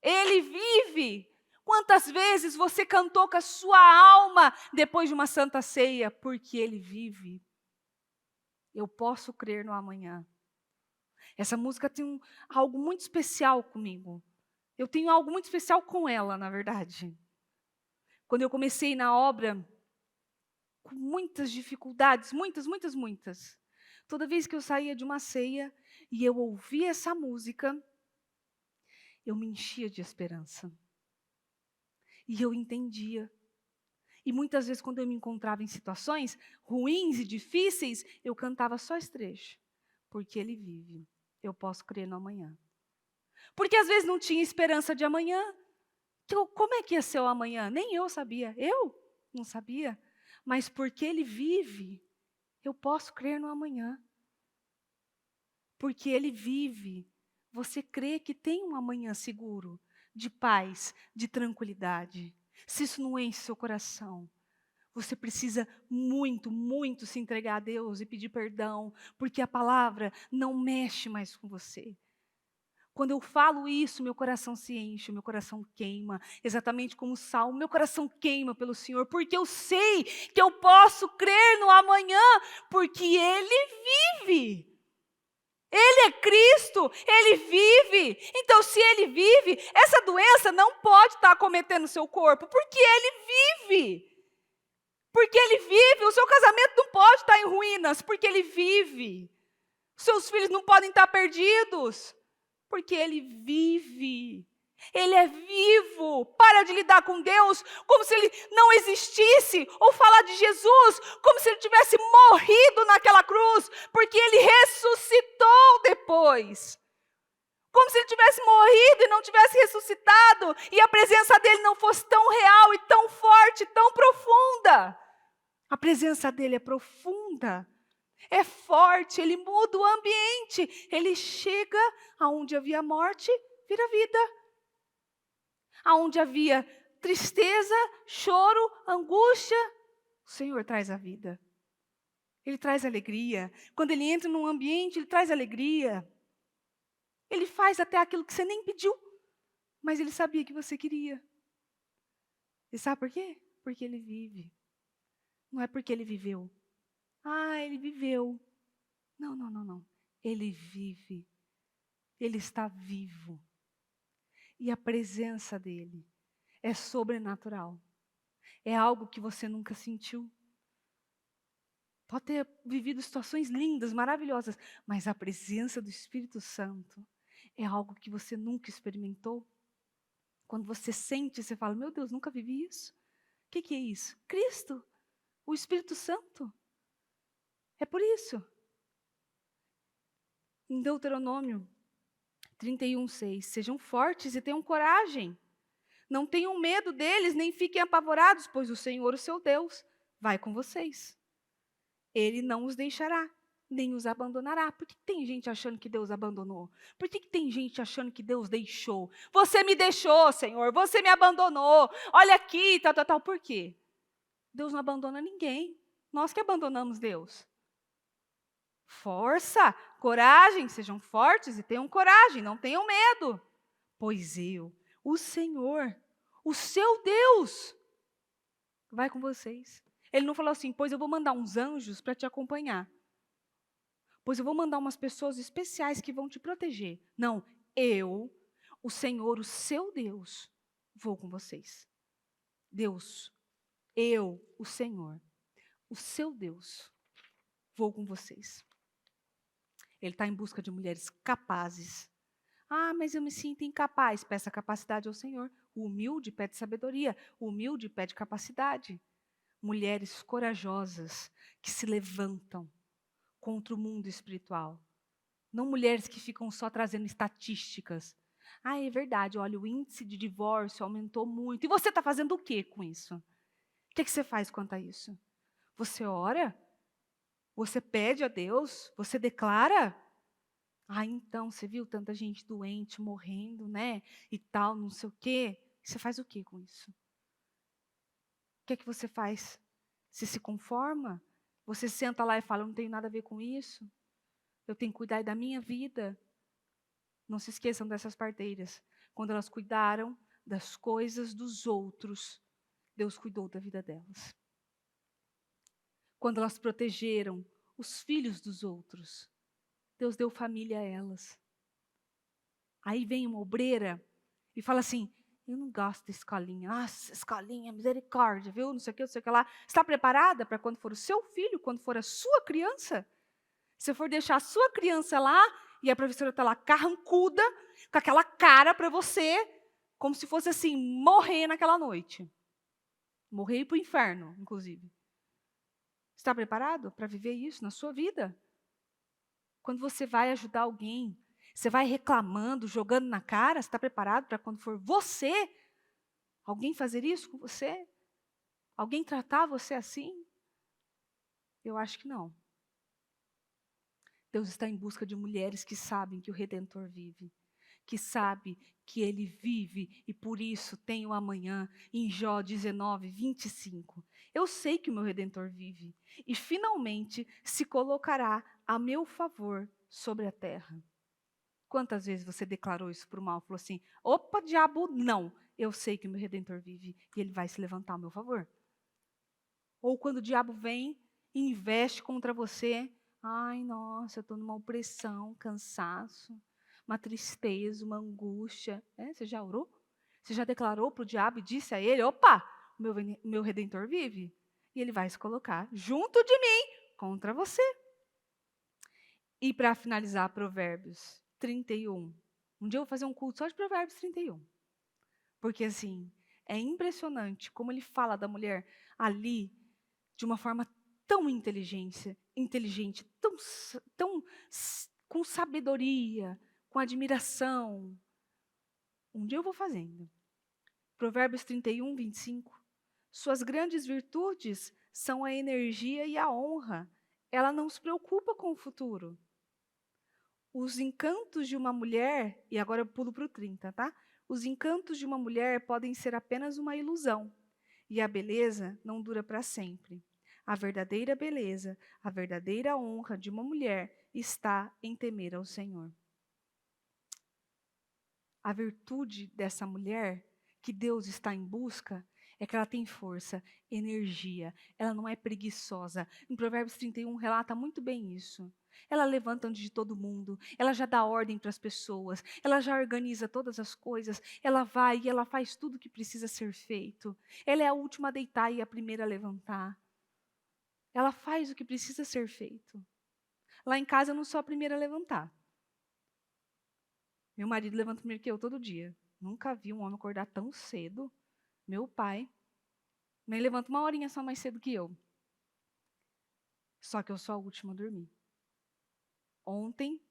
Ele vive. Quantas vezes você cantou com a sua alma depois de uma santa ceia? Porque Ele vive. Eu posso crer no amanhã. Essa música tem algo muito especial comigo. Eu tenho algo muito especial com ela, na verdade. Quando eu comecei na obra, com muitas dificuldades, muitas. Toda vez que eu saía de uma ceia e eu ouvia essa música, eu me enchia de esperança. E eu entendia. E muitas vezes, quando eu me encontrava em situações ruins e difíceis, eu cantava só esse trecho. Porque Ele vive, eu posso crer no amanhã. Porque às vezes não tinha esperança de amanhã. Como é que ia ser o amanhã? Nem eu sabia. Eu não sabia. Mas porque Ele vive, eu posso crer no amanhã. Porque Ele vive, você crê que tem um amanhã seguro, de paz, de tranquilidade. Se isso não enche seu coração, você precisa muito se entregar a Deus e pedir perdão, porque a palavra não mexe mais com você. Quando eu falo isso, meu coração se enche, meu coração queima, exatamente como o Salmo, meu coração queima pelo Senhor, porque eu sei que eu posso crer no amanhã, porque Ele vive. Ele é Cristo, Ele vive. Então, se Ele vive, essa doença não pode estar acometendo o seu corpo, porque Ele vive. Porque Ele vive, o seu casamento não pode estar em ruínas, porque Ele vive. Os seus filhos não podem estar perdidos, porque Ele vive. Ele é vivo. Para de lidar com Deus como se Ele não existisse, ou falar de Jesus como se Ele tivesse morrido naquela cruz, porque Ele ressuscitou depois. Como se Ele tivesse morrido e não tivesse ressuscitado, e a presença dEle não fosse tão real e tão forte, tão profunda. A presença dEle é profunda, é forte, Ele muda o ambiente, Ele chega aonde havia morte, vira vida. Aonde havia tristeza, choro, angústia, o Senhor traz a vida. Ele traz alegria. Quando Ele entra num ambiente, Ele traz alegria. Ele faz até aquilo que você nem pediu, mas Ele sabia que você queria. E sabe por quê? Porque Ele vive. Não é porque Ele viveu. Ah, Ele viveu. Não. Ele vive. Ele está vivo. E a presença dEle é sobrenatural. É algo que você nunca sentiu. Pode ter vivido situações lindas, maravilhosas, mas a presença do Espírito Santo é algo que você nunca experimentou. Quando você sente, você fala: meu Deus, nunca vivi isso. O que é isso? Cristo, o Espírito Santo. É por isso. Em Deuteronômio 31:6, sejam fortes e tenham coragem. Não tenham medo deles, nem fiquem apavorados, pois o Senhor, o seu Deus, vai com vocês. Ele não os deixará, nem os abandonará. Por que tem gente achando que Deus abandonou? Por que tem gente achando que Deus deixou? Você me deixou, Senhor, você me abandonou. Olha aqui, tal. Por quê? Deus não abandona ninguém. Nós que abandonamos Deus. Força, coragem, sejam fortes e tenham coragem, não tenham medo. Pois eu, o Senhor, o seu Deus, vai com vocês. Ele não falou assim, pois eu vou mandar uns anjos para te acompanhar. Pois eu vou mandar umas pessoas especiais que vão te proteger. Não, eu, o Senhor, o seu Deus, vou com vocês. Deus, eu, o Senhor, o seu Deus, vou com vocês. Ele está em busca de mulheres capazes. Ah, mas eu me sinto incapaz. Peça capacidade ao Senhor. O humilde pede sabedoria. O humilde pede capacidade. Mulheres corajosas que se levantam contra o mundo espiritual. Não mulheres que ficam só trazendo estatísticas. Ah, é verdade, olha, o índice de divórcio aumentou muito. E você está fazendo o quê com isso? O que você faz quanto a isso? Você ora? Você pede a Deus? Você declara? Ah, então, você viu tanta gente doente, morrendo, né? E tal, não sei o quê. Você faz o quê com isso? O que é que você faz? Você se conforma? Você senta lá e fala, eu não tenho nada a ver com isso? Eu tenho que cuidar da minha vida. Não se esqueçam dessas parteiras. Quando elas cuidaram das coisas dos outros, Deus cuidou da vida delas. Quando elas protegeram os filhos dos outros, Deus deu família a elas. Aí vem uma obreira e fala assim, eu não gosto de escolinha. Nossa, escolinha, misericórdia, viu? Não sei o que, não sei o que lá. Está preparada para quando for o seu filho, quando for a sua criança? Se for deixar a sua criança lá e a professora está lá carrancuda, com aquela cara para você, como se fosse assim, morrer naquela noite. Morrer e ir para o inferno, inclusive. Está preparado para viver isso na sua vida? Quando você vai ajudar alguém, você vai reclamando, jogando na cara, você está preparado para quando for você, alguém fazer isso com você? Alguém tratar você assim? Eu acho que não. Deus está em busca de mulheres que sabem que o Redentor vive, que sabe que Ele vive e por isso tem o amanhã, em Jó 19, 25. Eu sei que o meu Redentor vive e finalmente se colocará a meu favor sobre a terra. Quantas vezes você declarou isso para o mal? Falou assim, opa, diabo, não. Eu sei que o meu Redentor vive e Ele vai se levantar a meu favor. Ou quando o diabo vem e investe contra você, ai, nossa, eu estou numa opressão, cansaço, uma tristeza, uma angústia. Você já orou? Você já declarou para o diabo e disse a ele, opa, o meu Redentor vive? E ele vai se colocar junto de mim contra você. E para finalizar, Provérbios 31. Um dia eu vou fazer um culto só de Provérbios 31. Porque assim, é impressionante como ele fala da mulher ali de uma forma tão inteligente, com sabedoria, com admiração. Um dia eu vou fazendo. Provérbios 31, 25. Suas grandes virtudes são a energia e a honra. Ela não se preocupa com o futuro. Os encantos de uma mulher, e agora eu pulo para o 30, tá? Os encantos de uma mulher podem ser apenas uma ilusão, e a beleza não dura para sempre. A verdadeira beleza, a verdadeira honra de uma mulher está em temer ao Senhor. A virtude dessa mulher que Deus está em busca é que ela tem força, energia, ela não é preguiçosa. Em Provérbios 31 relata muito bem isso. Ela levanta antes de todo mundo, ela já dá ordem para as pessoas, ela já organiza todas as coisas, ela vai e ela faz tudo o que precisa ser feito. Ela é a última a deitar e a primeira a levantar. Ela faz o que precisa ser feito. Lá em casa eu não sou a primeira a levantar. Meu marido levanta primeiro que eu todo dia. Nunca vi um homem acordar tão cedo. Meu pai. Nem levanta uma horinha só mais cedo que eu. Só que eu sou a última a dormir. Ontem,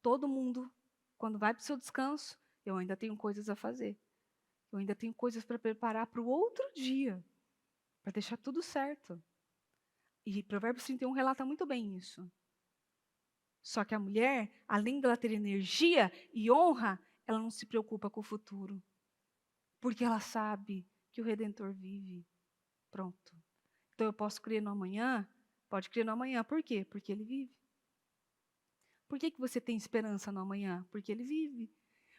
todo mundo, quando vai para o seu descanso, eu ainda tenho coisas a fazer. Eu ainda tenho coisas para preparar para o outro dia. Para deixar tudo certo. E Provérbios 31 relata muito bem isso. Só que a mulher, além dela ter energia e honra, ela não se preocupa com o futuro. Porque ela sabe que o Redentor vive. Pronto. Então eu posso crer no amanhã? Pode crer no amanhã. Por quê? Porque ele vive. Por que você tem esperança no amanhã? Porque ele vive.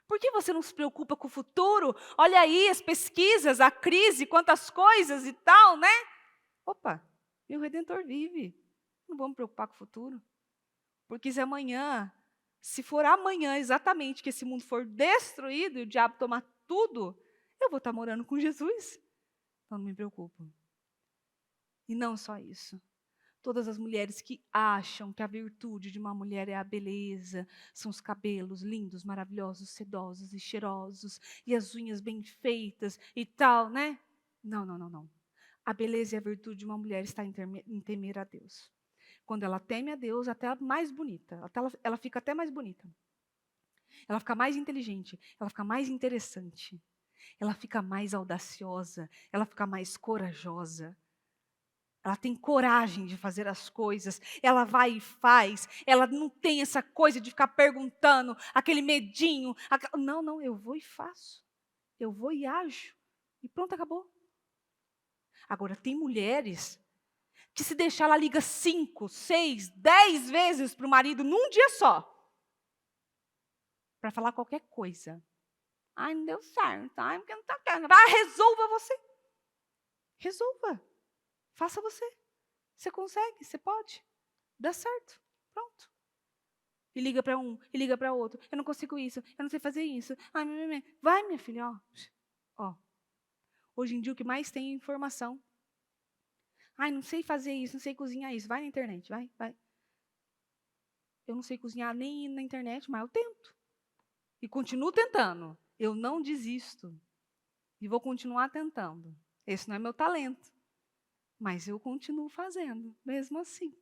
Por que você não se preocupa com o futuro? Olha aí as pesquisas, a crise, quantas coisas e tal, né? Opa, meu Redentor vive. Não vou me preocupar com o futuro. Porque se for amanhã exatamente que esse mundo for destruído e o diabo tomar tudo, eu vou estar morando com Jesus. Então não me preocupo. E não só isso. Todas as mulheres que acham que a virtude de uma mulher é a beleza, são os cabelos lindos, maravilhosos, sedosos e cheirosos, e as unhas bem feitas e tal, né? Não, não, não, não. A beleza e a virtude de uma mulher está em temer a Deus. Quando ela teme a Deus, até ela mais bonita, até ela fica até mais bonita. Ela fica mais inteligente, ela fica mais interessante, ela fica mais audaciosa, ela fica mais corajosa. Ela tem coragem de fazer as coisas, ela vai e faz, ela não tem essa coisa de ficar perguntando, aquele medinho. Não, não, eu vou e faço, eu vou e ajo, e pronto, acabou. Agora, tem mulheres que se deixar, ela liga 5, 6, 10 vezes para o marido num dia só, para falar qualquer coisa. Ai, não deu certo, ai, porque não está querendo. Ah, resolva você. Resolva, faça você. Você consegue, você pode. Dá certo. Pronto. E liga para um, e liga para outro. Eu não consigo isso, eu não sei fazer isso. Ai, vai, minha filha, ó. Ó. Hoje em dia o que mais tem é informação. Ai, não sei fazer isso, não sei cozinhar isso. Vai na internet, vai, vai. Eu não sei cozinhar nem na internet, mas eu tento. E continuo tentando. Eu não desisto. E vou continuar tentando. Esse não é meu talento. Mas eu continuo fazendo, mesmo assim.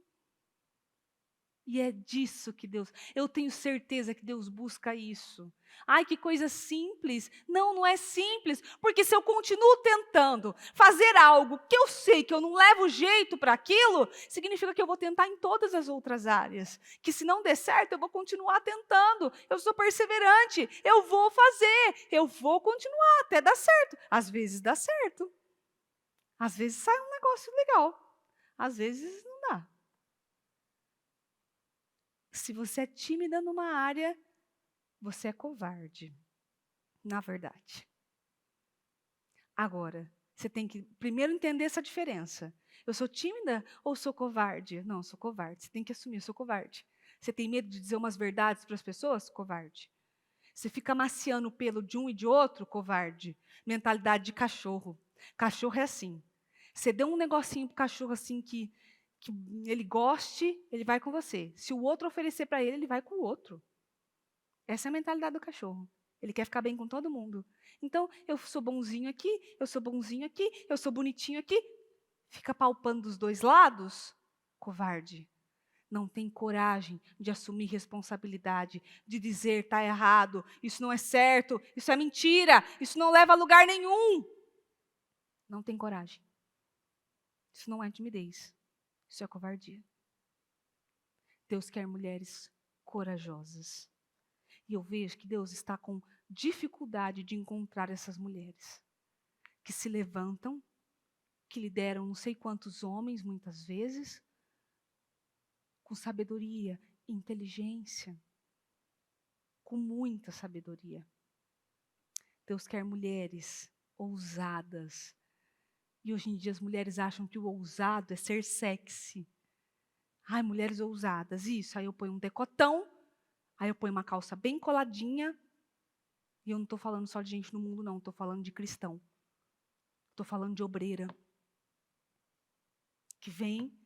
E é disso que Deus, eu tenho certeza que Deus busca isso. Ai, que coisa simples. Não, não é simples, porque se eu continuo tentando fazer algo que eu sei que eu não levo jeito para aquilo, significa que eu vou tentar em todas as outras áreas. Que se não der certo, eu vou continuar tentando. Eu sou perseverante, eu vou fazer, eu vou continuar até dar certo. Às vezes dá certo. Às vezes sai um negócio legal. Às vezes não dá. Se você é tímida numa área, você é covarde, na verdade. Agora, você tem que primeiro entender essa diferença. Eu sou tímida ou sou covarde? Não, eu sou covarde. Você tem que assumir, eu sou covarde. Você tem medo de dizer umas verdades para as pessoas? Covarde. Você fica amaciando o pelo de um e de outro? Covarde. Mentalidade de cachorro. Cachorro é assim. Você deu um negocinho pro cachorro assim que ele goste, ele vai com você. Se o outro oferecer para ele, ele vai com o outro. Essa é a mentalidade do cachorro. Ele quer ficar bem com todo mundo. Então, eu sou bonzinho aqui, eu sou bonzinho aqui, eu sou bonitinho aqui. Fica palpando dos dois lados? Covarde. Não tem coragem de assumir responsabilidade, de dizer está errado, isso não é certo, isso é mentira, isso não leva a lugar nenhum. Não tem coragem. Isso não é timidez, isso é covardia. Deus quer mulheres corajosas. E eu vejo que Deus está com dificuldade de encontrar essas mulheres que se levantam, que lideram não sei quantos homens, muitas vezes, com sabedoria, inteligência, com muita sabedoria. Deus quer mulheres ousadas. E hoje em dia as mulheres acham que o ousado é ser sexy. Ai, mulheres ousadas, isso. Aí eu ponho um decotão, aí eu ponho uma calça bem coladinha. E eu não estou falando só de gente no mundo, não. Estou falando de cristão. Estou falando de obreira. Que vem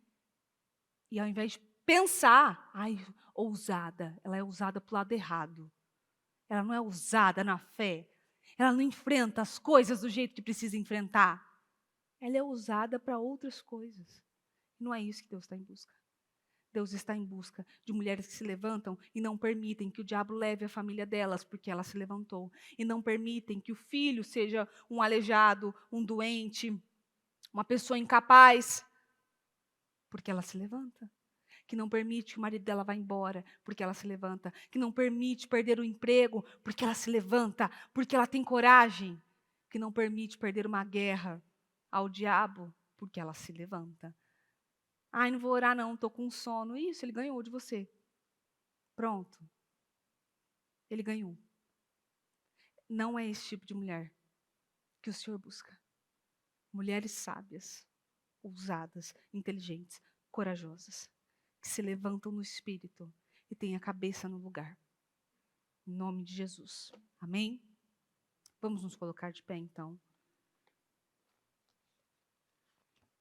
e ao invés de pensar, ai, ousada, ela é ousada para o lado errado. Ela não é ousada na fé. Ela não enfrenta as coisas do jeito que precisa enfrentar. Ela é ousada para outras coisas. Não é isso que Deus está em busca. Deus está em busca de mulheres que se levantam e não permitem que o diabo leve a família delas, porque ela se levantou. E não permitem que o filho seja um aleijado, um doente, uma pessoa incapaz, porque ela se levanta. Que não permite que o marido dela vá embora, porque ela se levanta. Que não permite perder o emprego, porque ela se levanta, porque ela tem coragem. Que não permite perder uma guerra ao diabo, porque ela se levanta. Ai, não vou orar não, estou com sono. Isso, ele ganhou de você. Pronto. Ele ganhou. Não é esse tipo de mulher que o Senhor busca. Mulheres sábias, ousadas, inteligentes, corajosas, que se levantam no espírito e têm a cabeça no lugar. Em nome de Jesus. Amém? Vamos nos colocar de pé, então.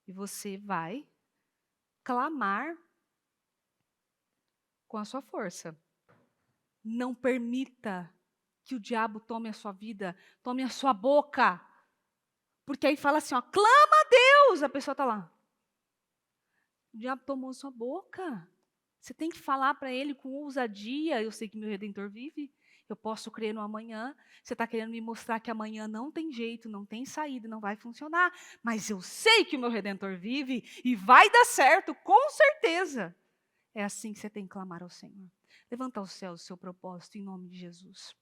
E você vai clamar com a sua força. Não permita que o diabo tome a sua vida, tome a sua boca. Porque aí fala assim, ó, clama a Deus, a pessoa está lá. O diabo tomou a sua boca. Você tem que falar para ele com ousadia. Eu sei que meu Redentor vive. Eu posso crer no amanhã. Você está querendo me mostrar que amanhã não tem jeito, não tem saída, não vai funcionar. Mas eu sei que o meu Redentor vive e vai dar certo, com certeza. É assim que você tem que clamar ao Senhor. Levanta aos céus o seu propósito em nome de Jesus.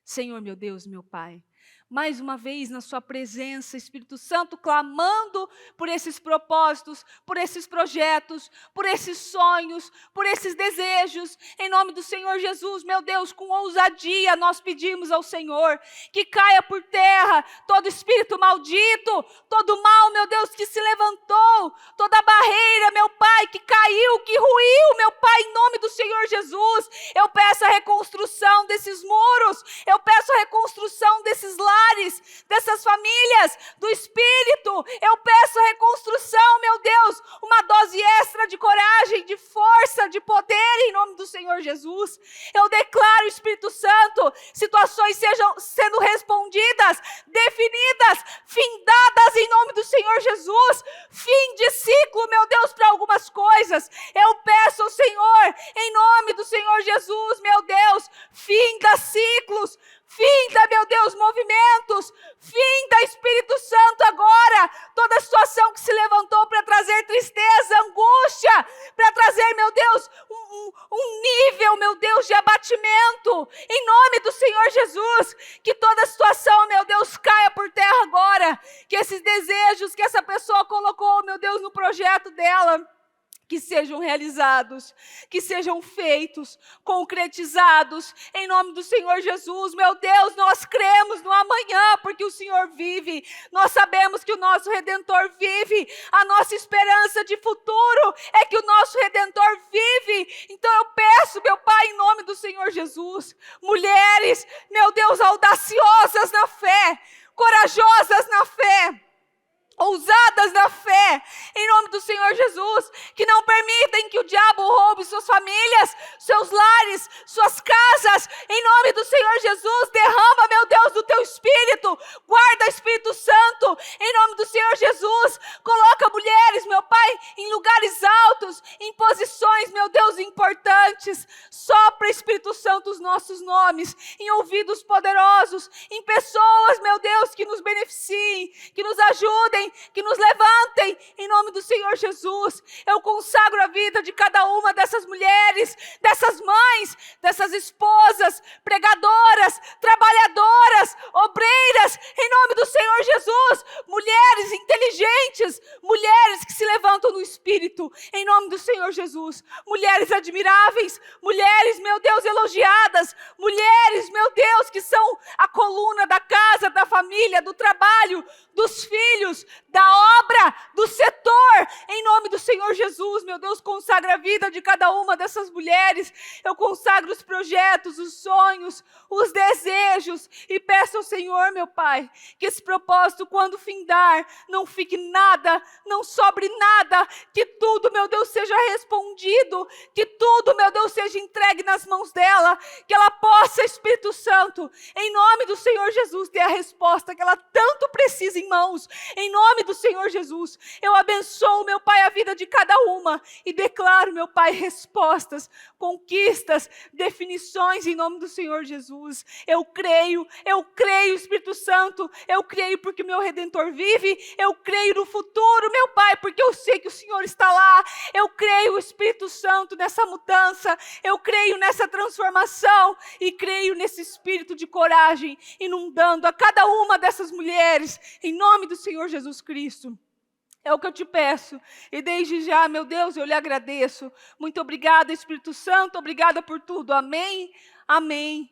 Senhor, meu Deus, meu Pai, mais uma vez na sua presença, Espírito Santo, clamando por esses propósitos, por esses projetos, por esses sonhos, por esses desejos, em nome do Senhor Jesus, meu Deus, com ousadia nós pedimos ao Senhor, que caia por terra todo espírito maldito, todo mal, meu Deus, que se levantou, toda barreira, meu Pai, que caiu, que ruiu, meu Pai, em nome do Senhor Jesus, eu peço a reconstrução desses muros, eu peço a reconstrução desses lares, dessas famílias, do Espírito. Eu peço a reconstrução, meu Deus, uma dose extra de coragem, de força, de poder, em nome do Senhor Jesus. Eu declaro, Espírito Santo, situações sejam sendo respondidas, definidas, findadas, em nome do Senhor Jesus. Fim de ciclo, meu Deus, para algumas coisas. Eu peço ao Senhor, em nome do Senhor Jesus, meu Deus, finda ciclos, finda, meu Deus, movimentos, finda, Espírito Santo, agora, toda situação que se levantou para trazer tristeza, angústia, para trazer, meu Deus, um nível, meu Deus, de abatimento, em nome do Senhor Jesus, que toda situação, meu Deus, caia por terra agora, que esses desejos que essa pessoa colocou, meu Deus, no projeto dela, que sejam realizados, que sejam feitos, concretizados, em nome do Senhor Jesus. Meu Deus, nós cremos no amanhã, porque o Senhor vive, nós sabemos que o nosso Redentor vive, a nossa esperança de futuro é que o nosso Redentor vive. Então eu peço, meu Pai, em nome do Senhor Jesus, mulheres, meu Deus, audaciosas na fé, corajosas na fé, ousadas na fé, em nome do Senhor Jesus, que não permitem que o diabo roube suas famílias, seus lares, suas casas, em nome do Senhor Jesus. Derrama, meu Deus, do teu Espírito, guarda, Espírito Santo, em nome do Senhor Jesus. Coloca mulheres, meu Pai, em lugares altos, em posições, meu Deus, importantes. Sopra, Espírito Santo, os nossos nomes em ouvidos poderosos, em pessoas, meu Deus, que nos beneficiem, que nos ajudem, que nos levantem, em nome do Senhor Jesus. Eu consagro a vida de cada uma dessas mulheres, dessas mães, dessas esposas, pregadoras, trabalhadoras, obreiras, em nome do Senhor Jesus. Mulheres inteligentes, mulheres que se levantam no Espírito, em nome do Senhor Jesus. Mulheres admiráveis, mulheres, meu Deus, elogiadas, mulheres, meu Deus, que são a coluna da casa, da família, do trabalho, dos filhos, da obra, do setor, em nome do Senhor Jesus. Meu Deus, consagra a vida de cada uma dessas mulheres. Eu consagro os projetos, os sonhos, os desejos, e peço ao Senhor, meu Pai, que esse propósito, quando findar, não fique nada, não sobre nada, que tudo, meu Deus, seja respondido, que tudo, meu Deus, seja entregue nas mãos dela, que ela possa, Espírito Santo, em nome do Senhor Jesus, ter a resposta que ela tanto precisa em mãos, em nome do Senhor Jesus. Eu abençoo, meu Pai, a vida de cada uma e declaro, meu Pai, respostas, conquistas, definições em nome do Senhor Jesus. Eu creio, Espírito Santo, eu creio porque o meu Redentor vive, eu creio no futuro, meu Pai, porque eu sei que o Senhor está lá. Eu creio, Espírito Santo, nessa mudança, eu creio nessa transformação e creio nesse espírito de coragem inundando a cada uma dessas mulheres, em nome do Senhor Jesus Cristo. É o que eu te peço. E desde já, meu Deus, eu lhe agradeço. Muito obrigada, Espírito Santo. Obrigada por tudo. Amém. Amém.